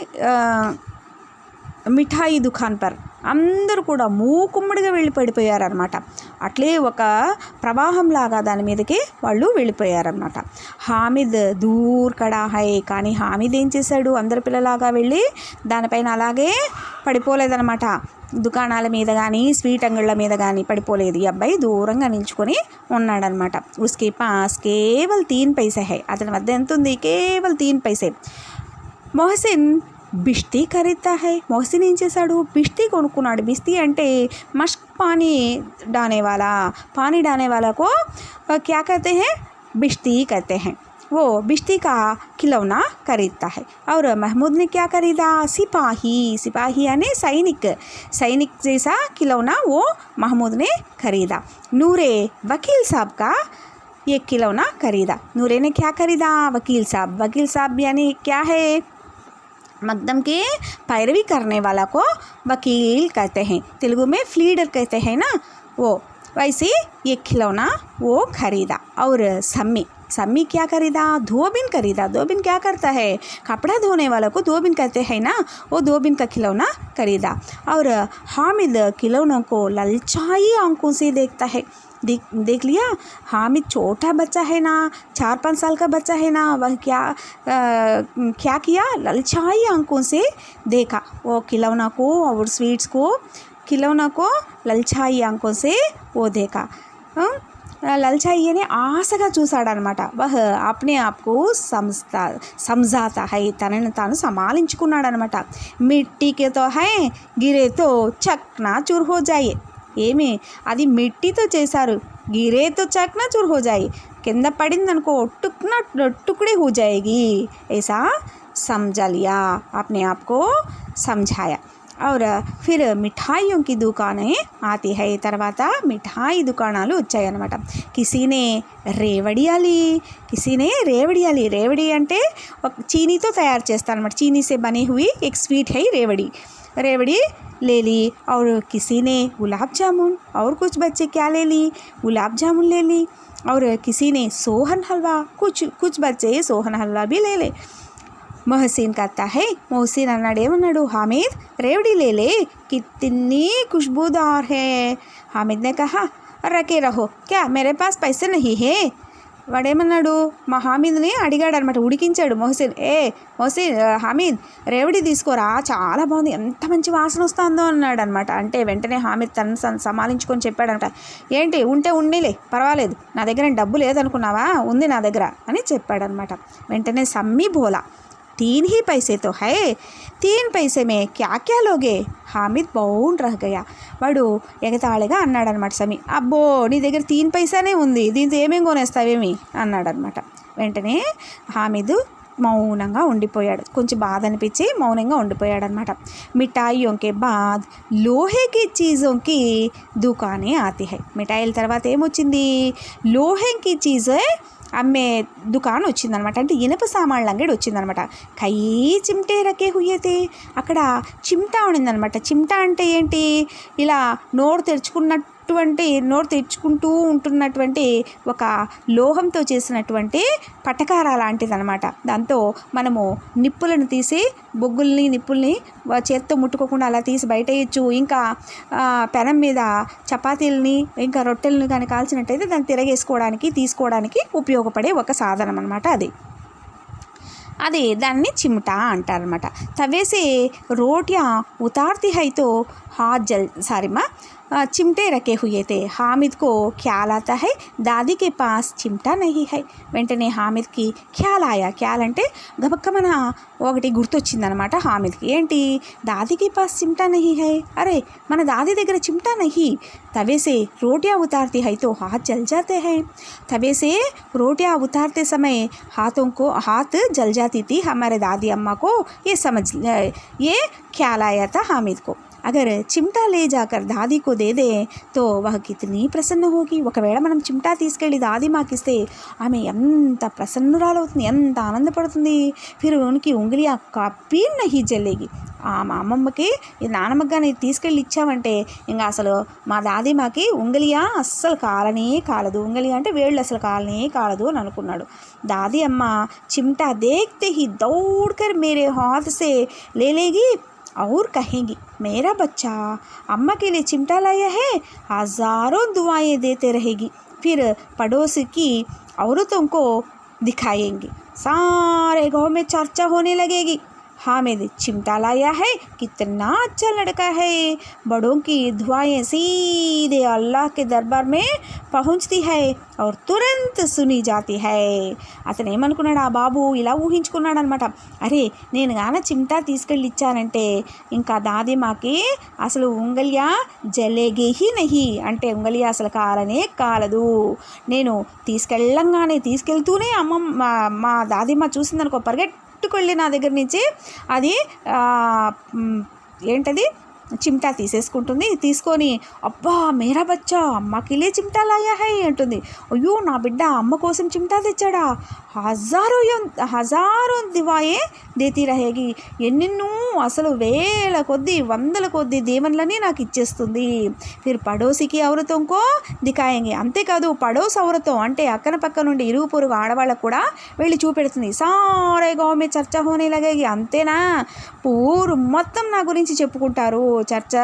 మిఠాయి దుకాన్ పర్ అందరూ కూడా మూకుమ్మడిగా వెళ్ళి పడిపోయారనమాట. అట్లే ఒక ప్రవాహంలాగా దాని మీదకి వాళ్ళు వెళ్ళిపోయారనమాట. హామిద్ దూర్ కడా హై. కానీ హామిద్ ఏం చేశాడు? అందరి పిల్లలాగా వెళ్ళి దానిపైన అలాగే పడిపోలేదనమాట. దుకాణాల మీద కానీ స్వీట్ అంగళ్ళ మీద కానీ పడిపోలేదు. ఈ అబ్బాయి దూరంగా నిల్చుకొని ఉన్నాడనమాట. ఉస్కే పాస్ కేవల్ 3 పైసే హై. అతని వద్ద ఎంత ఉంది? కేవల్ 3 పైసే. మొహసిన్ బిష్తి ఖరీద్తా హై. మొహసిన్ ఏం చేశాడు? బిష్తి కొనుక్కున్నాడు. బిష్తి అంటే మష్క్ పానీ डाने वाला को क्या कहते हैं? बिश्ती कहते हैं. वो बिश्ती का खिलौना खरीदता है. और महमूद ने क्या खरीदा? सिपाही यानी सैनिक जैसा खिलौना वो महमूद ने खरीदा. नूरे वकील साहब का ये खिलौना खरीदा. नूरे ने क्या खरीदा? वकील साहब यानी क्या है? मकदम के पैरवी करने वाला को वकील कहते हैं. तेलुगु में फ्लीडर कहते हैं ना, वो वैसे ये खिलौना वो खरीदा। और सम्मी क्या खरीदा? धोबिन खरीदा। धोबिन क्या करता है? कपड़ा धोने वाला को धोबिन कहते हैं ना, वो धोबिन का खिलौना खरीदा। और हामिद खिलौनों को ललचाई आंखों से देखता है। देख लिया, हामिद छोटा बच्चा है ना, 4-5 साल का बच्चा है ना, वह क्या किया? ललचाई आंखों से देखा वो खिलौना को और स्वीट्स को। खिलौना को ललचाई आंखों से वो देखा। లల్చాయి అని ఆశగా చూశాడనమాట. వహ్ అప్నే ఆప్కు సమజాతా హై, తనని తాను సమాలించుకున్నాడనమాట. మిట్టికేతో హై గిరేతో చక్నా చూర్ హో జాయే. ఏమి అది మిట్టితో చేశారు, గిరేతో చక్నా చూర్ హో జాయే, కింద పడిందనుకో टुकड़े हो जाएगी, ऐसा समझा लिया, अपने आप को समझाया. और फिर మిఠాయిयों की दुकानें आती है. తర్వాత మిఠాయి దుకాణాలు వచ్చాయన్నమాట. కిసీనే రేవడియాలి, కిసీనే రేవడియాలి. రేవడి అంటే చీనీతో తయారు చేస్తారన్నమాట. చీనీ से बनी हुई एक स्वीट है रेवड़ी. रेवड़ी ले ली. और किसी ने गुलाब जामुन, और कुछ बच्चे क्या ले ली? गुलाब जामुन ले ली. और किसी ने सोहन हलवा, कुछ बच्चे सोहन हलवा भी ले ले. मोहसिन कहता है, मोहसिन अన్నాడు, हामिद रेवड़ी ले ले, कितनी खुशबूदार है. हामिद ने कहा, रखे रहो, क्या मेरे पास पैसे नहीं है? వాడేమన్నాడు? మా హామీద్ని అడిగాడు అనమాట, ఉడికించాడు మొహసిన్. మొహసిన్, హామీద్ రేవడి తీసుకోరా, చాలా బాగుంది, ఎంత మంచి వాసన వస్తుందో అన్నాడు అనమాట. అంటే వెంటనే హామీద్ తను సమాలించుకొని చెప్పాడనమాట, ఏంటి ఉంటే ఉండేలే పర్వాలేదు, నా దగ్గర డబ్బు లేదనుకున్నావా, ఉంది నా దగ్గర అని చెప్పాడనమాట. వెంటనే సమ్మీ బోలా, 3 ही पैसे तो है, 3 पैसे में क्या क्या लोगे? హామిద్ బౌన్ రహ గయా. వాడు ఎగతాళిగా అన్నాడనమాట. సమీ, అబ్బో నీ దగ్గర 3 పైసానే ఉంది, దీంతో ఏమేం కొనేస్తావేమి అన్నాడనమాట. వెంటనే హామిద్ మౌనంగా ఉండిపోయాడు. కొంచెం బాధ అనిపించి మౌనంగా ఉండిపోయాడనమాట. మిఠాయియోं के बाद लोहे की चीज़ों की दुकानें आती है. మిఠాయిల తర్వాత ఏమొచ్చింది? లోహే की चीज़ें అమ్మే దుకాణం వచ్చిందనమాట. అంటే ఇనప సామాన్ల అంగడి వచ్చిందనమాట. కై చిమ్టే రకే హుయేతే, అక్కడ చిమ్టా ఉండిందనమాట. చిమ్టా అంటే ఏంటి? ఇలా నోరు తెరుచుకుంటూ ఉంటున్నటువంటి ఒక లోహంతో చేసినటువంటి పటకార లాంటిదనమాట. దాంతో మనము నిప్పులను తీసి నిప్పుల్ని చేత్తో ముట్టుకోకుండా అలా తీసి బయట వేయచ్చు. ఇంకా పెనం మీద చపాతీలని ఇంకా రొట్టెలను కానీ కాల్చినట్టయితే దాన్ని తిరగేసుకోవడానికి తీసుకోవడానికి ఉపయోగపడే ఒక సాధనం అనమాట అది దాన్ని చిమ్టా అంటారనమాట. తవేసే రోటియా ఉతార్తి హైతో హాత్ चिमटे रखे हुए थे. हामिद को ख्याल आता है, दादी के पास चिमटा नहीं है. వెంటనే హామిద్కి ఖ్యాల్ ఆయా. ఖ్యాల్ అంటే గబక్కమన ఒకటి గుర్తొచ్చిందనమాట హామిద్కి. ఏంటి? దాదీకి పాస్ చిమ్టా నహీ హై, అరే మన దాది దగ్గర చిమ్టా నహీ. तवे से रोटियां उतारती है तो हाथ जल जाते हैं. तवे से रोटियां उतारते समय हाथ जल जाती थी हमारे दादी अम्मा को. ये ख्याल आया था हामिद को. अगर चिमटा ले जाकर दादी को दे दे तो वह कितनी प्रसन्न होगी. ఒకవేళ మనం చిమ్టా తీసుకెళ్ళి దాది మాకిస్తే ఆమె ఎంత ప్రసన్నురాలవుతుంది, ఎంత ఆనందపడుతుంది. ఫిర్ ఉనికి ఉంగిలియా కప్పీ నహీ జల్లేగి. మా అమ్మమ్మకి నానమ్మకి కానీ తీసుకెళ్ళి ఇచ్చామంటే ఇంకా అసలు మా దాది మాకి ఉంగలియా అస్సలు కాలనే కాలదు. ఉంగలియా అంటే వేళ్ళు అసలు కాలనే కాలదు అని అనుకున్నాడు. దాది అమ్మ చిమ్టా దేఖ్తే హీ దౌడ్కర్ మేరే హాత్ సే లే లేగి और कहेंगी, मेरा बच्चा अम्मा के लिए चिमटा लाया है, हज़ारों दुआएं देते रहेगी. फिर पड़ोस की औरतों को दिखाएंगी, सारे गांव में चर्चा होने लगेगी. हामिद चिमटा लाया है, कितना अच्छा लड़का है. बड़ों की दुआएं सीधे अल्लाह के दरबार में पहुंचती है और तुरंत सुनी जाती है. అతను ఏమనుకున్నాడు ఆ బాబు? ఇలా ఊహించుకున్నాడు అనమాట. అరే నేను గాన చిమ్టా తీసుకెళ్ళి ఇచ్చానంటే ఇంకా దాదిమాకి అసలు ఉంగలియా జలేగేహి నహి, అంటే ఉంగలియా అసలు కాలనే కాలదు. నేను తీసుకెళ్తూనే మా దాదిమా చూసిందనుకో పరిగెట్టుకెళ్ళి నా దగ్గర నుంచి అది ఏంటది చిమ్టా తీసేసుకుంటుంది. తీసుకొని అబ్బా మేరా బచ్చా అమ్మకి లే చిమ్టా లాయా హై అంటుంది. అయ్యో నా బిడ్డ అమ్మ కోసం చిమ్టా తెచ్చాడా, హజారో దివాయే దేతీ రహేగి, ఎన్నెన్నో అసలు వేల కొద్దీ వందల కొద్దీ దీవెనలని నాకు ఇచ్చేస్తుంది. ఫిర్ పడోసికి ఔరతంకో దికాయంగి, అంతేకాదు పడోస్ ఔరతం అంటే అక్కన పక్క నుండి ఇరుగు పొరుగు ఆడవాళ్ళకు కూడా వెళ్ళి చూపెడుతుంది. సారే గౌమే చర్చ హోనే లగేగి, అంతేనా పూరు మొత్తం నా గురించి చెప్పుకుంటారు, చర్చ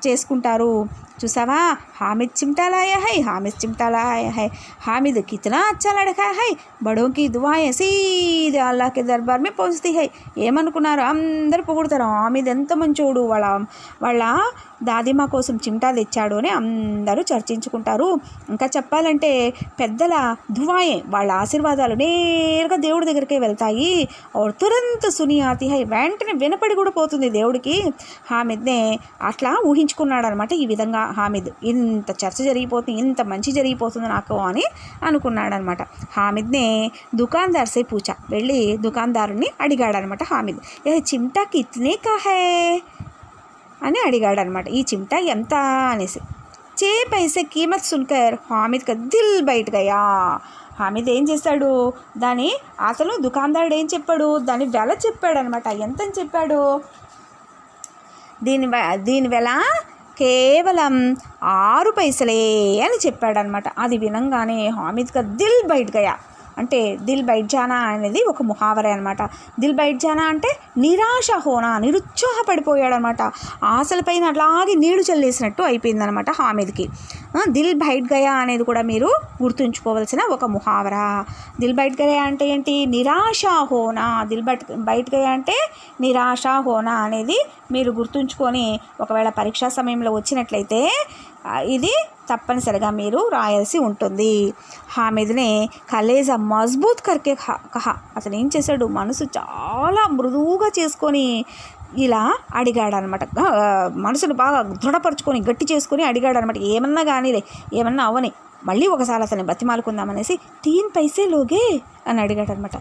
చేసుకుంటారు. చూసావా हामिद चिमटा लाया है, हामिद चिमटा लाया है, हामिद कितना अच्छा लड़का है, बड़ों की दुआएं सीधे अल्लाह के दरबार में पहुंचती है. ఏమనుకున్నారు, అందరూ పొగుడుతారు హామిద్ ఎంత మంచోడు, వాళ్ళ దాదిమ కోసం చిమ్టా తెచ్చాడు అని అందరూ చర్చించుకుంటారు. ఇంకా చెప్పాలంటే పెద్దల దువాయే వాళ్ళ ఆశీర్వాదాలు నేరుగా దేవుడి దగ్గరికే వెళ్తాయి. और तुरंत सुनी आती है, వెంటనే వినపడి కూడా పోతుంది దేవుడికి. హామిద్నే అట్లా ఊహించుకున్నాడు అనమాట. ఈ విధంగా హామిద్ ఇంత చర్చ జరిగిపోతుంది, ఇంత మంచి జరిగిపోతుంది నాకు అని అనుకున్నాడు అనమాట. హామిద్నే దుకాన్దార్ సే పూచా, వెళ్ళి దుకాన్దారుని అడిగాడు అనమాట. హామిద్ ఏ చిమ్టా కిత్నే కా హై అని అడిగాడు అనమాట. ఈ చిమ్టా ఎంత అనేసి. 6 पैसे కీమత్ సున్కర్ హామిద్ కా దిల్ బైట్ గయా. హామిద్ ఏం చేశాడు, అసలు దుకాణదారుడు ఏం చెప్పాడు, దాని వెల చెప్పాడు అనమాట. ఎంతని చెప్పాడు, దీని వెల కేవలం 6 పైసలే అని చెప్పాడనమాట. అది వినంగానే హామిద్ కా దిల్ బైట్ గయా. అంటే దిల్ బైట్ జానా అనేది ఒక ముహావరే అనమాట. దిల్ బైట్ జానా అంటే నిరాశ హోనా, నిరుత్సాహపడిపోయాడు అనమాట. ఆశలపైన అట్లాగే నీళ్లు చల్లేసినట్టు అయిపోయిందనమాట హామిద్కి. దిల్ బైట్ గయా అనేది కూడా మీరు గుర్తుంచుకోవాల్సిన ఒక ముహావరా. దిల్ బైట్ గయా అంటే ఏంటి, నిరాశ హోనా. దిల్ బైట్ గయా అంటే నిరాశ హోనా అనేది మీరు గుర్తుంచుకొని ఒకవేళ పరీక్షా సమయంలో వచ్చినట్లయితే ఇది తప్పనిసరిగా మీరు రాయాల్సి ఉంటుంది. హామిద్నే కలేజా మజ్బూత్ కర్కే కహా. అతను ఏం చేశాడు, మనసు చాలా మృదువుగా చేసుకొని ఇలా అడిగాడు అనమాట. మనసును బాగా దృఢపరచుకొని గట్టి చేసుకొని అడిగాడు అనమాట. ఏమన్నా కానీలే, ఏమన్నా అవని, మళ్ళీ ఒకసారి అతన్ని బతిమాలుకుందామనేసి 3 पैसे లోగే అని అడిగాడు అనమాట.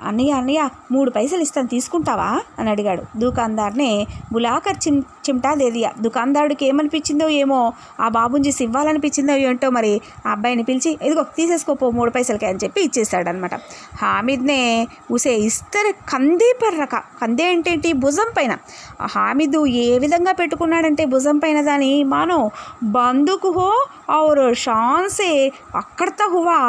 అన్నయ్య 3 పైసలు ఇస్తాను, తీసుకుంటావా అని అడిగాడు. దుకాందార్నే బులాకర్ చిమ్టా దేదియా. దుకాందారుడికి ఏమనిపించిందో ఏమో, ఆ బాబుని చూసి ఇవ్వాలనిపించిందో ఏంటో మరి, ఆ అబ్బాయిని పిలిచి ఇదిగో తీసేసుకోపో 3 పైసలకి అని చెప్పి ఇచ్చేసాడు అనమాట. హామిద్నే ఉసే ఇస్తరే కందే పర్రక. కందే అంటే ఏంటి, భుజం పైన. హామిద్ ఏ విధంగా పెట్టుకున్నాడంటే భుజం పైన దాని మానో బందుకు హో और शान से अकड़ता हुआ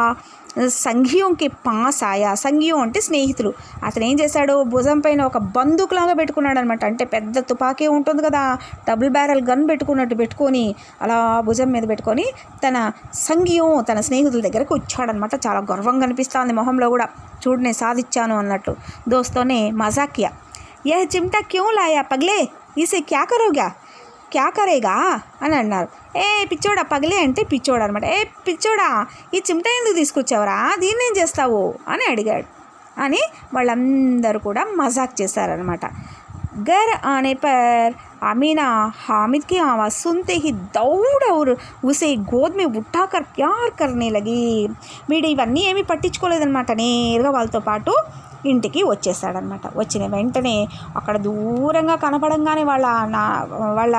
సంఘీయోంకి పాస్ ఆయా. సంఘీయం అంటే స్నేహితులు. అతను ఏం చేశాడు, భుజం పైన ఒక బందూకులాగా పెట్టుకున్నాడు అనమాట. అంటే పెద్ద తుపాకీ ఉంటుంది కదా, డబుల్ బ్యారల్ గన్ పెట్టుకున్నట్టు పెట్టుకొని అలా భుజం మీద పెట్టుకొని తన సంఘీయం తన స్నేహితుల దగ్గరకు వచ్చాడనమాట. చాలా గర్వంగా అనిపిస్తుంది మొహంలో కూడా, చూడు నేను సాధించాను అన్నట్టు. దోస్తోనే మజాకియా, యహ్ చిమ్టా క్యూ లాయా పగ్లే, ఇసే క్యా కరోగ్యా, క్యా కరేగా అని అన్నారు. ఏ పిచ్చోడా, పగిలే అంటే పిచ్చోడు అనమాట. ఏ పిచ్చోడా ఈ చిమ్టా ఎందుకు తీసుకొచ్చావురా, దీన్ని ఏం చేస్తావు అని అడిగాడు అని వాళ్ళందరూ కూడా మజాక్ చేశారనమాట. घर आने पर अमीना हामिद की आवाज़ सुनते ही दौड़ और उसे गोद में उठाकर प्यार करने लगी. వీడు ఇవన్నీ ఏమీ పట్టించుకోలేదన్నమాట. నేరుగా వాళ్ళతో పాటు ఇంటికి వచ్చేసాడనమాట. వచ్చిన వెంటనే అక్కడ దూరంగా కనపడంగానే వాళ్ళ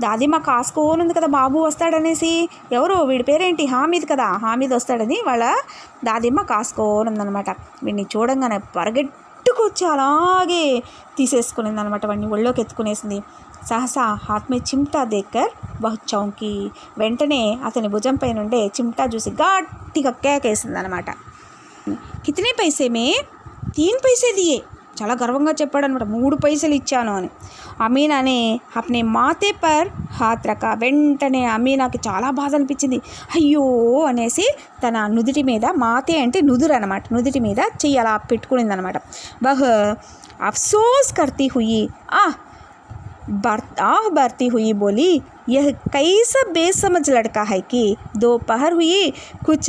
దాదిమ కాసుకోనుంది కదా బాబు వస్తాడనేసి. ఎవరు వీడి పేరేంటి, హామిద్ కదా, హామిద్ వస్తాడని వాళ్ళ దాదిమ కాసుకోనుందనమాట. వీడిని చూడంగానే పరిగెట్టుకొచ్చి అలాగే తీసేసుకునింది అనమాట. వాడిని ఒళ్ళోకి ఎత్తుకునేసింది. సహసా హాత్మే చిమ్టా దేక్కర్ బహుత్ చౌంకి. వెంటనే అతని భుజం పై నుండే చిమ్టా చూసి గట్టిగా కేకేసింది అనమాట. కితనే పైసే మే 3 पैसे దియే. చాలా గర్వంగా చెప్పాడు అనమాట, 3 పైసలు ఇచ్చాను అని. అమీనానే అప్నే మాతే పర్ హాత్ రకా. వెంటనే అమీనాకి చాలా బాధ అనిపించింది. అయ్యో అనేసి తన నుదిటి మీద, మాతే అంటే నుదురు అనమాట, నుదిటి మీద చెయ్యి అలా పెట్టుకునింది అనమాట. బహ్ అఫ్సోస్ కర్తీ హుయి बढ़ती हुई बोली, यह कैसा बेसमझ लड़का है कि दोपहर हुई कुछ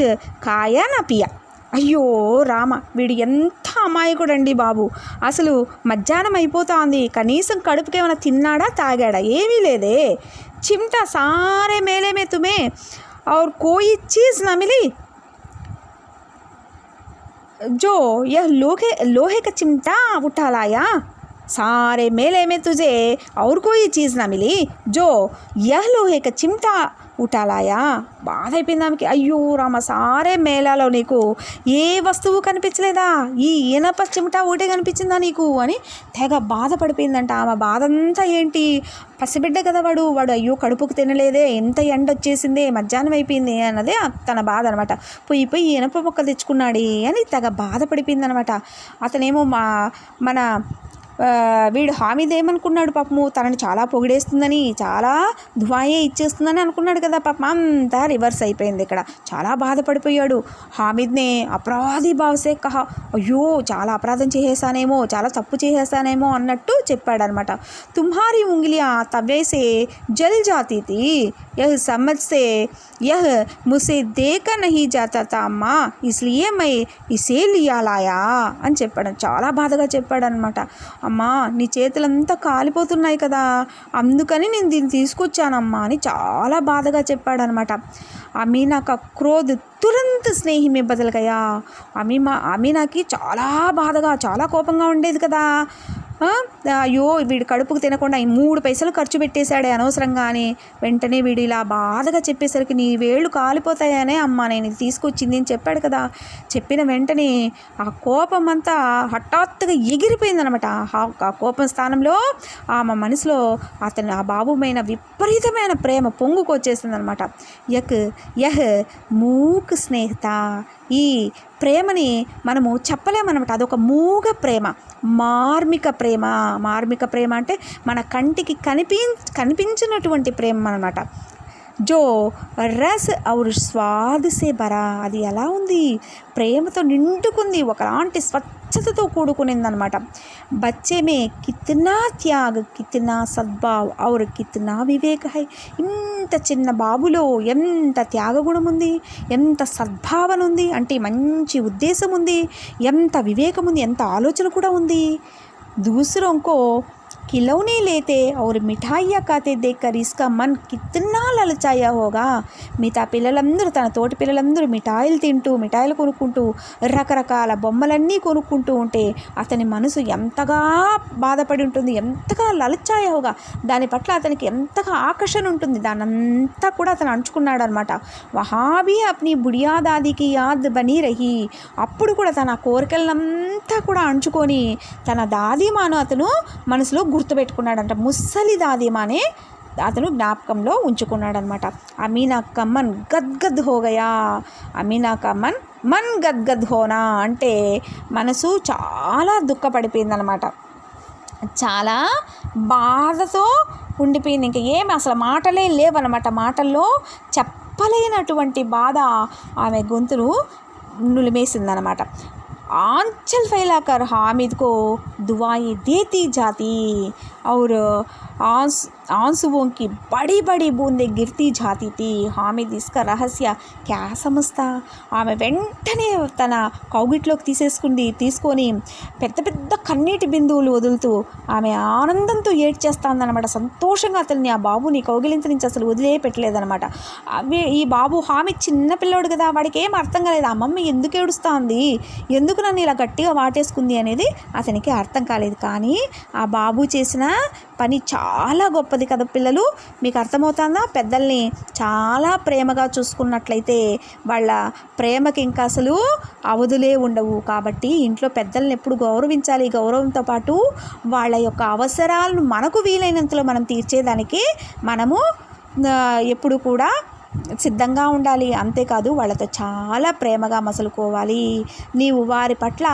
खाया ना पिया. అయ్యో రామ, వీడు ఎంత అమాయకుడండి బాబు, అసలు మధ్యాహ్నం అయిపోతుంది, కనీసం కడుపుకి ఏమైనా తిన్నాడా తాగాడా, ఏమీ లేదే. చిమ్టా సారే మేలే మే తుమే और कोई चीज़ ना मिली जो यह लोहे का चिमटा उठा लाया. सारे मेले में तुझे और कोई चीज़ ना मिली जो यह लोहे का चिमटा उठा लाया. బాధ అయిపోయింది ఆమెకి. అయ్యో రామ, సారే మేళాలో నీకు ఏ వస్తువు కనిపించలేదా, ఈ ఇనప చిమట ఒకటే కనిపించిందా నీకు అని తెగ బాధపడిపోయిందంట. ఆమె బాధ అంతా ఏంటి, పసిబిడ్డ కదా వాడు అయ్యో కడుపుకు తినలేదే, ఎంత ఎండ వచ్చేసిందే, మధ్యాహ్నం అయిపోయింది అన్నదే తన బాధ అనమాట. పోయి ఇనప మొక్కలు తెచ్చుకున్నాడే అని తెగ బాధపడిపోయింది అనమాట. అతనేమో మన వీడు హామీద్ ఏమనుకున్నాడు పాపము, తనని చాలా పొగిడేస్తుందని, చాలా దువాయే ఇచ్చేస్తుందని అనుకున్నాడు కదా. పాపం అంతా రివర్స్ అయిపోయింది ఇక్కడ. చాలా బాధపడిపోయాడు. హామీద్నే అపరాధి భావసే కహా, అయ్యో చాలా అపరాధం చేసేసానేమో, చాలా తప్పు చేసేసానేమో అన్నట్టు చెప్పాడనమాట. తుమ్హారీ ఉంగిలియా తవ్వేసే జల్ జాతీ థీ, యహ్ సమజ్ సే యహ్ ముసే దేకా నహీ జాతా తా అమ్మా, ఇస్లియే మై ఇసే లియా లాయా అని చెప్పాడు. చాలా బాధగా చెప్పాడనమాట. అమ్మా నీ చేతులంతా కాలిపోతున్నాయి కదా, అందుకని నేను దీన్ని తీసుకొచ్చానమ్మా అని చాలా బాధగా చెప్పాడనమాట. అమీనా కా క్రోధ్ తురంత్ స్నేహి మే బదల్ గయా. అమీనాకి చాలా బాధగా, చాలా కోపంగా ఉండేది కదా. అయ్యో వీడి కడుపుకు తినకుండా 3 పైసలు ఖర్చు పెట్టేశాడే అనవసరంగా అని వెంటనే వీడు ఇలా బాధగా చెప్పేసరికి నీ వేళ్ళు కాలిపోతాయనే అమ్మ నేను ఇది తీసుకొచ్చింది అని చెప్పాడు కదా. చెప్పిన వెంటనే ఆ కోపం అంతా హఠాత్తుగా ఎగిరిపోయిందనమాట. ఆ కోపం స్థానంలో ఆమె మనసులో అతను ఆ బాబుమైన విపరీతమైన ప్రేమ పొంగుకొచ్చేసిందనమాట. యహ్ మూక్ స్నేహిత, ఈ ప్రేమని మనము చెప్పలేమన్నమాట. అదొక మూగ ప్రేమ, మార్మిక ప్రేమ అంటే మన కంటికి కనిపించినటువంటి ప్రేమ అన్నమాట. జో రస్ ఔర్ స్వాద్ సే భరా, అది ఎలా ఉంది, ప్రేమతో నిండుకుంది, ఒకలాంటి స్వచ్ఛతతో కూడుకునిందనమాట. బచ్చే మే కిత్నా త్యాగ్, కిత్నా సద్భావ్ ఔర్ కిత్నా వివేక్ హై. ఇంత చిన్న బాబులో ఎంత త్యాగగుణం ఉంది, ఎంత సద్భావన ఉంది, అంటే మంచి ఉద్దేశం ఉంది, ఎంత వివేకం ఉంది, ఎంత ఆలోచన కూడా ఉంది. दूसरों को खिलौने लेते और मिठाइयाँ खाते देखकर इसका मन कितना ललचाया होगा. మిగతా పిల్లలందరూ, తన తోటి పిల్లలందరూ మిఠాయిలు తింటూ, మిఠాయిలు కొనుక్కుంటూ, రకరకాల బొమ్మలన్నీ కొనుక్కుంటూ ఉంటే అతని మనసు ఎంతగా బాధపడి ఉంటుంది, ఎంతగా లలచాయ హోగా, దాని పట్ల అతనికి ఎంతగా ఆకర్షణ ఉంటుంది, దానంతా కూడా అతను అంచుకున్నాడు అనమాట. వహాబీ అప్ని బుడియా దాదీకి యాద్ బనీ రహి, అప్పుడు కూడా తన కోరికలంతా కూడా అంచుకొని తన దాదీమాను అతను మనసులో గుర్తుపెట్టుకున్నాడంట. ముసలి దాదీమానే అతను జ్ఞాపకంలో ఉంచుకున్నాడనమాట. అమీనా కా మన్ గద్గద్ హోగయా, అమీనా కా మన్ గద్గద్ హోనా అంటే మనసు చాలా దుఃఖపడిపోయిందనమాట, చాలా బాధతో ఉండిపోయింది. ఇంకా ఏమి అసలు మాటలే లేవన్నమాట. మాటల్లో చెప్పలేనటువంటి బాధ ఆమె గొంతును నులిమేసిందనమాట. आंचल फैलाकर हामिद को दुआएं देती जाती और आंसुओं की बड़ी बड़ी बूंदें गिरती जाती थी. हामिद इसका रहस्य क्या समझता. ఆమె వెంటనే తన కౌగిట్లోకి తీసుకొని పెద్ద పెద్ద కన్నీటి బిందువులు వదులుతూ ఆమె ఆనందంతో ఏడ్చేస్తాందనమాట. సంతోషంగా అతన్ని, ఆ బాబుని కౌగిలింత నుంచి అసలు వదిలే పెట్టలేదనమాట. ఈ బాబు హామిద్ చిన్నపిల్లోడు కదా, వాడికి ఏం అర్థం కాలేదు. అమ్మమ్మ ఎందుకు ఏడుస్తుంది, ఎందుకు నన్ను ఇలా గట్టిగా వాటేసుకుంది అనేది అతనికి అర్థం కాలేదు. కానీ ఆ బాబు చేసిన పని చాలా గొప్పది కదా పిల్లలు, మీకు అర్థమవుతుందా. పెద్దల్ని చాలా ప్రేమగా చూసుకున్నట్లయితే వాళ్ళ ప్రేమకి ఇంకా అసలు అవధులే ఉండవు. కాబట్టి ఇంట్లో పెద్దల్ని ఎప్పుడు గౌరవించాలి. గౌరవంతో పాటు వాళ్ళ యొక్క అవసరాలను మనకు వీలైనంతలో మనం తీర్చేదానికి మనము ఎప్పుడు కూడా సిద్ధంగా ఉండాలి. అంతేకాదు వాళ్ళతో చాలా ప్రేమగా మసలుకోవాలి. నీవు వారి పట్ల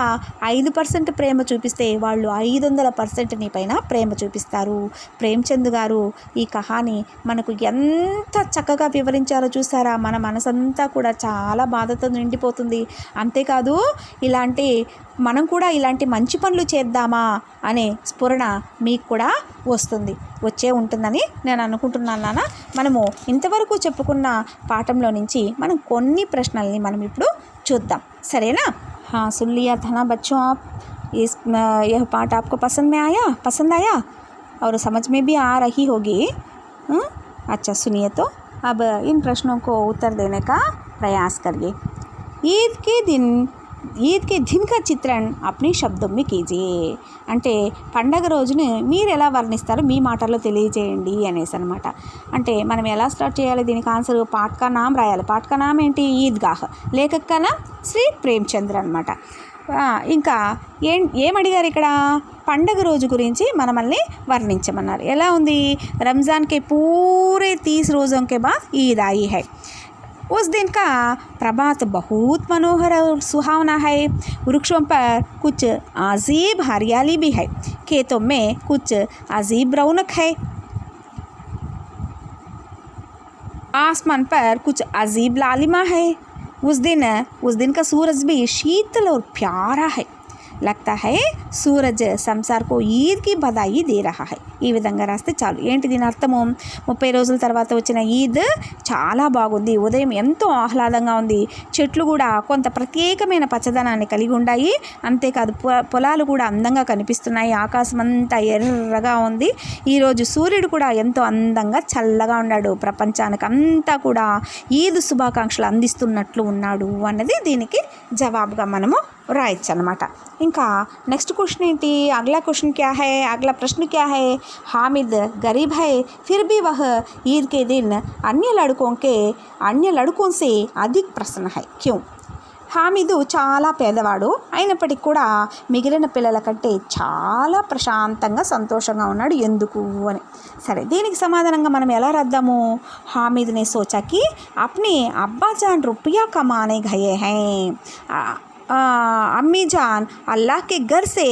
5% ప్రేమ చూపిస్తే వాళ్ళు 500% నీ పైన ప్రేమ చూపిస్తారు. ప్రేమ్చంద్ గారు ఈ కహాని మనకు ఎంత చక్కగా వివరించారో చూసారా. మన మనసంతా కూడా చాలా బాధతో నిండిపోతుంది. అంతేకాదు మనం కూడా ఇలాంటి మంచి పనులు చేద్దామా అనే స్ఫురణ మీకు కూడా వచ్చే ఉంటుందని నేను అనుకుంటున్నాను నాన్న. మనము ఇంతవరకు చెప్పుకున్న పాఠంలో నుంచి మనం కొన్ని ప్రశ్నల్ని మనం ఇప్పుడు చూద్దాం, సరేనా. हाँ सुन लिया था ना बच्चों आप, यह पाठ आपको पसंद आया और समझ में भी आ रही होगी. अच्छा सुनिए, तो अब इन प्रश्नों को उत्तर देने का प्रयास करिए. ईद के दिन ఈద్ కే దిన్ కా చిత్రణ అప్నీ శబ్దం మే కీజియే. అంటే పండగ రోజుని మీరు ఎలా వర్ణిస్తారో మీ మాటల్లో తెలియజేయండి అనేసి అనమాట. అంటే మనం ఎలా స్టార్ట్ చేయాలి, దీనికి ఆన్సర్ పాట్ కా నామ్ రాయాలి. పాట్ కా నామ్ ఏంటి, ఈద్గాహ్. లేఖక్ కా నామ్ శ్రీ ప్రేమ్చంద్ర అనమాట. ఇంకా ఏమడిగారు ఇక్కడ, పండగ రోజు గురించి మనల్ని వర్ణించమన్నారు. ఎలా ఉంది, రంజాన్ के पूरे 30 रोज़ों के बाद ईद आई है. उस दिन का प्रभात बहुत मनोहर और सुहावना है. वृक्षों पर कुछ अजीब हरियाली भी है. खेतों में कुछ अजीब रौनक है. आसमान पर कुछ अजीब लालिमा है. उस दिन का सूरज भी शीतल और प्यारा है. लगता है सूरज संसार को ఈద్ की बधाई दे रहा है. ఈ విధంగా రాస్తే చాలు. ఏంటి దీని అర్థము, 30 రోజుల తర్వాత వచ్చిన ఈద్ చాలా బాగుంది, ఉదయం ఎంతో ఆహ్లాదంగా ఉంది, చెట్లు కూడా కొంత ప్రత్యేకమైన పచ్చదనాన్ని కలిగి ఉన్నాయి, అంతేకాదు పొలాలు కూడా అందంగా కనిపిస్తున్నాయి, ఆకాశం అంతా ఎర్రగా ఉంది, ఈరోజు సూర్యుడు కూడా ఎంతో అందంగా చల్లగా ఉన్నాడు, ప్రపంచానికి అంతా కూడా ఈద్ శుభాకాంక్షలు అందిస్తున్నట్లు ఉన్నాడు అన్నది దీనికి జవాబుగా మనము రాయొచ్చు అనమాట. ఇంకా నెక్స్ట్ క్వశ్చన్ ఏంటి, అగలా క్వశ్చన్ క్యా హై, అగలా ప్రశ్న క్యా హై. हामिद गरीब है फिर भी वह ईद के दिन अन्य लड़कों से अधिक प्रसन्न है. क्यों? హామిదు చాలా పేదవాడు, అయినప్పటికీ కూడా మిగిలిన పిల్లల కంటే చాలా ప్రశాంతంగా సంతోషంగా ఉన్నాడు. ఎందుకు అని. సరే, దీనికి సమాధానంగా మనం ఎలా రాద్దాము, हामिद ने सोचा कि अपने अब्बा जान रुपया कमाने गए हैं. अम्मी जान अल्लाह के घर से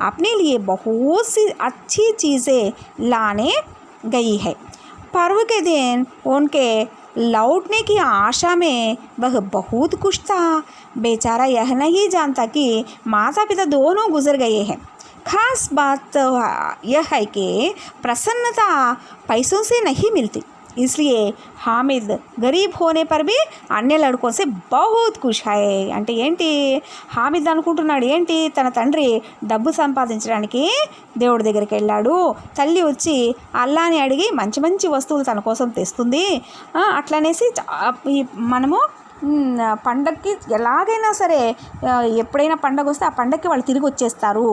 अपने लिए बहुत सी अच्छी चीज़ें लाने गई है. पर्व के दिन उनके लौटने की आशा में वह बहुत खुश था. बेचारा यह नहीं जानता कि माता पिता दोनों गुजर गए हैं. खास बात यह है कि प्रसन्नता पैसों से नहीं मिलती, इसलिए हामिद गरीब होने पर भी अन्य लड़कों से बहुत खुश है. అంటే ఏంటి, హామిద్ అనుకుంటున్నాడు ఏంటి, తన తండ్రి డబ్బు సంపాదించడానికి దేవుడి దగ్గరికి వెళ్ళాడు, తల్లి వచ్చి అల్లాని అడిగి మంచి మంచి వస్తువులు తన కోసం తెస్తుంది, అట్లనేసి మనము పండగకి ఎలాగైనా సరే ఎప్పుడైనా పండగ వస్తే ఆ పండగకి వాళ్ళు తిరిగి వచ్చేస్తారు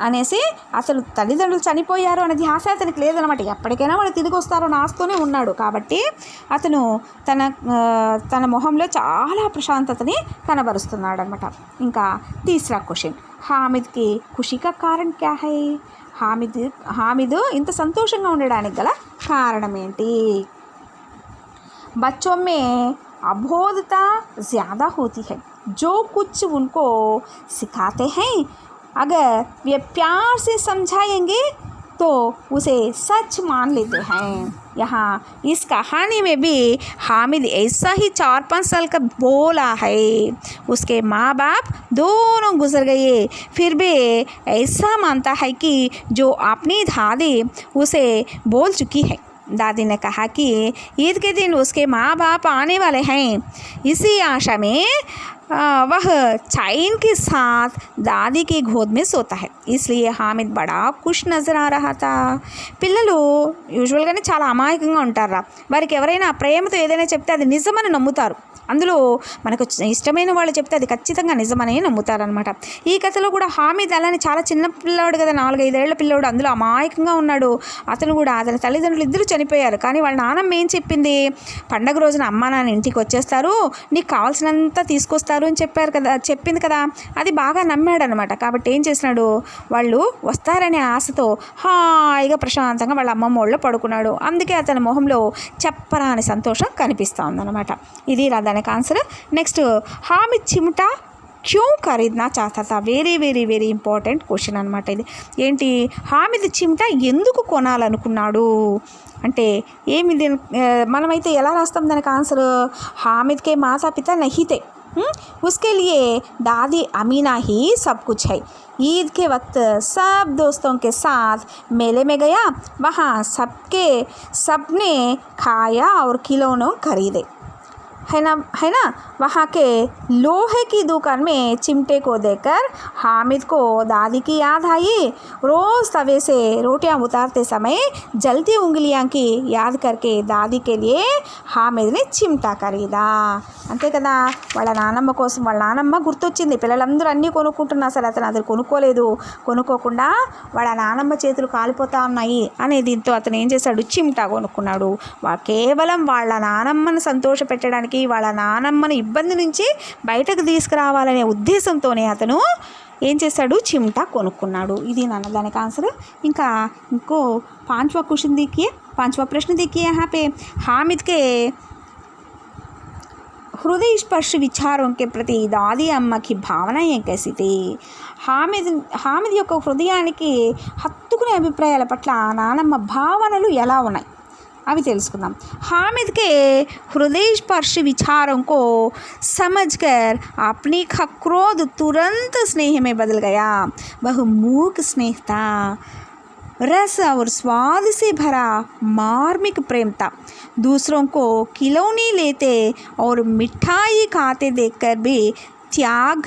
అనేసి, అసలు తల్లిదండ్రులు చనిపోయారు అనేది ఆశ అతనికి లేదనమాట, ఎప్పటికైనా వాళ్ళు తిరిగి వస్తారో అని ఆశతోనే ఉన్నాడు. కాబట్టి అతను తన మొహంలో చాలా ప్రశాంతతని కనబరుస్తున్నాడు అనమాట. ఇంకా తీసరా క్వశ్చన్, హామిద్కి ఖుషీకా కారణం క్యా హై. హామిద్ ఇంత సంతోషంగా ఉండడానికి గల కారణం ఏంటి. बच्चों में अबोधता ज़्यादा होती है. जो कुछ उनको सिखाते हैं अगर वे प्यार से समझाएंगे तो उसे सच मान लेते हैं. यहाँ इस कहानी में भी हामिद ऐसा ही 4-5 साल का बोला है. उसके माँ बाप दोनों गुजर गए, फिर भी ऐसा मानता है कि जो अपनी दादी उसे बोल चुकी है. दादी ने कहा कि ईद के दिन उसके माँ बाप आने वाले हैं. इसी आशा में वह चैन के साथ दादी की गोद में सोता है. इसलिए हामिद बड़ा खुश नज़र आ रहा था. పిల్లలు యూజువల్గానే చాలా అమాయకంగా ఉంటారా, వారికి ఎవరైనా ప్రేమతో ఏదైనా చెప్తే అది నిజమని నమ్ముతారు. అందులో మనకు ఇష్టమైన వాళ్ళు చెప్తే అది ఖచ్చితంగా నిజమని నమ్ముతారనమాట. ఈ కథలో కూడా హామిద్ అలానే చాలా చిన్న పిల్లాడు కదా, 4-5 ఏళ్ల పిల్లాడు, అందులో అమాయకంగా ఉన్నాడు. అతను కూడా అతని తల్లిదండ్రులు ఇద్దరు చనిపోయారు, కానీ వాళ్ళ నాన్నమ్మ ఏం చెప్పింది, పండగ రోజున అమ్మ నాన్న ఇంటికి వచ్చేస్తారు, నీకు కావాల్సినంత తీసుకొస్తారు అని చెప్పింది కదా, అది బాగా నమ్మాడు అనమాట. కాబట్టి ఏం చేసినాడు, వాళ్ళు వస్తారనే ఆశతో హాయిగా ప్రశాంతంగా వాళ్ళ అమ్మమ్మ ఒళ్ళో పడుకున్నాడు. అందుకే అతని మొహంలో చెప్పరాని సంతోషం కనిపిస్తూ ఉందన్నమాట. ఇది రాదానికి ఆన్సర్. నెక్స్ట్, హామిద్ చిమ్టా క్యూ ఖరీదనా చాతా తా. Very very very important question అనమాట ఇది. ఏంటి, హామిద్ చిమ్టా ఎందుకు కొనాలనుకున్నాడు అంటే ఏమి, మనమైతే ఎలా రాస్తాం దానికి ఆన్సర్, हामिद के माता पिता नहीं थे, उसके लिए दादी अमीना ही सब कुछ है. ईद के वक्त सब दोस्तों के साथ मेले में गया, वहाँ सबने खाया और खिलौने खरीदे. है ना। वहाँ के लोहे की दुकान में चिमटे को देखकर हामिद को दादी की याद आई। रोज़ तवे से रोटियां उतारते समय जलती उंगलियां की याद करके दादी के लिए हामिद ने चिमटा ఖరీదా. అంతే కదా, వాళ్ళ నానమ్మ కోసం వాళ్ళ నానమ్మ గుర్తొచ్చింది. పిల్లలందరూ అన్నీ కొనుక్కుంటున్నా అసలు అతను అది కొనుక్కోలేదు. కొనుక్కోకుండా వాళ్ళ నానమ్మ చేతులు కాలిపోతా ఉన్నాయి అనే దీంతో అతను ఏం చేశాడు, చిమ్టా కొనుక్కున్నాడు. కేవలం వాళ్ళ నానమ్మను సంతోషపెట్టడానికి, వాళ్ళ నానమ్మని ఇబ్బంది నుంచి బయటకు తీసుకురావాలనే ఉద్దేశంతోనే అతను ఏం చేశాడు, చిమ్టా కొనుక్కున్నాడు. ఇది నాన్న దానికి ఆన్సర్. ఇంకా ఇంకో पांचवा क्वेश्चन देखिए, पांचवा प्रश्न देखिए यहाँ पे। हामिद के हृदय स्पर्श विचारों के प्रति दादी अम्मा की भावनाएं कैसी थी. హామిద్ యొక్క హృదయానికి హత్తుకునే అభిప్రాయాల పట్ల నానమ్మ భావనలు ఎలా ఉన్నాయి अभी తెలుసుకుందాం. हामिद के हृदय स्पर्श विचारों को समझकर अपनी का क्रोध तुरंत स्नेह में बदल गया. वह मूक स्नेह था, रस और स्वाद से भरा मार्मिक प्रेम था. दूसरों को खिलौने लेते और मिठाई खाते देखकर भी त्याग,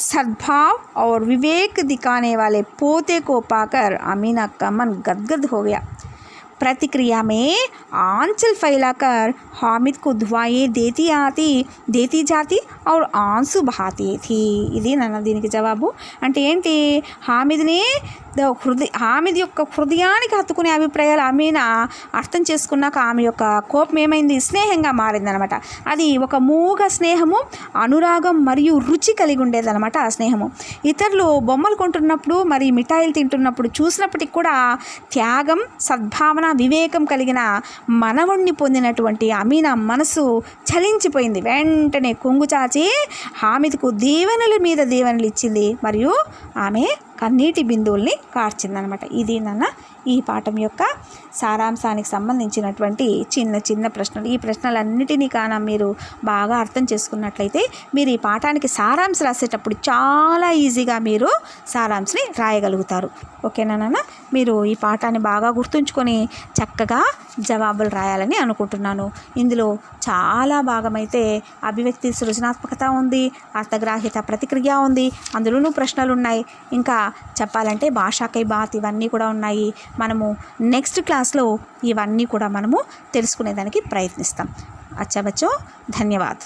सद्भाव और विवेक दिखाने वाले पोते को पाकर अमीना का मन गदगद हो गया. प्रतिक्रिया में आंचल फैलाकर हामिद को दुआएं देती जाती और आंसू बहाती थी. ఇది నన్ను దీనికి జవాబు. అంటే ఏంటి, హామిద్ యొక్క హృదయానికి హత్తుకునే అభిప్రాయాలు అమీనా అర్థం చేసుకున్నాక ఆమె యొక్క కోపం ఏమైంది, స్నేహంగా మారిందనమాట. అది ఒక మూగ స్నేహము, అనురాగం మరియు రుచి కలిగి ఉండేదన్నమాట ఆ స్నేహము. ఇతరులు బొమ్మలు కొంటున్నప్పుడు మరి మిఠాయిలు తింటున్నప్పుడు చూసినప్పటికి కూడా త్యాగం, సద్భావన, వివేకం కలిగిన మనవుణ్ణి పొందినటువంటి అమీనా మనసు చలించిపోయింది. వెంటనే కొంగు చాచి హామిద్కు దీవెనల మీద దీవెనలు ఇచ్చింది మరియు ఆమె కన్నీటి బిందువుల్ని కార్చిందనమాట. ఇది నాన్న ఈ పాఠం యొక్క సారాంశానికి సంబంధించినటువంటి చిన్న చిన్న ప్రశ్నలు. ఈ ప్రశ్నలన్నిటినీ కాన మీరు బాగా అర్థం చేసుకున్నట్లయితే మీరు ఈ పాఠానికి సారాంశం రాసేటప్పుడు చాలా ఈజీగా మీరు సారాంశాన్ని రాయగలుగుతారు. ఓకేనా నాన్న, మీరు ఈ పాఠాన్ని బాగా గుర్తుంచుకొని చక్కగా జవాబులు రాయాలని అనుకుంటున్నాను. ఇందులో చాలా భాగమైతే అభివ్యక్తి సృజనాత్మకత ఉంది, అర్థగ్రాహ్యత ప్రతిక్రియ ఉంది, అందులోనూ ప్రశ్నలు ఉన్నాయి. ఇంకా చెప్పాలంటే భాషాకై బాత్ ఇవన్నీ కూడా ఉన్నాయి. మనము నెక్స్ట్ క్లాస్లో ఇవన్నీ కూడా మనము తెలుసుకునేదానికి ప్రయత్నిస్తాం. అచ్చా బచ్చో, ధన్యవాద్.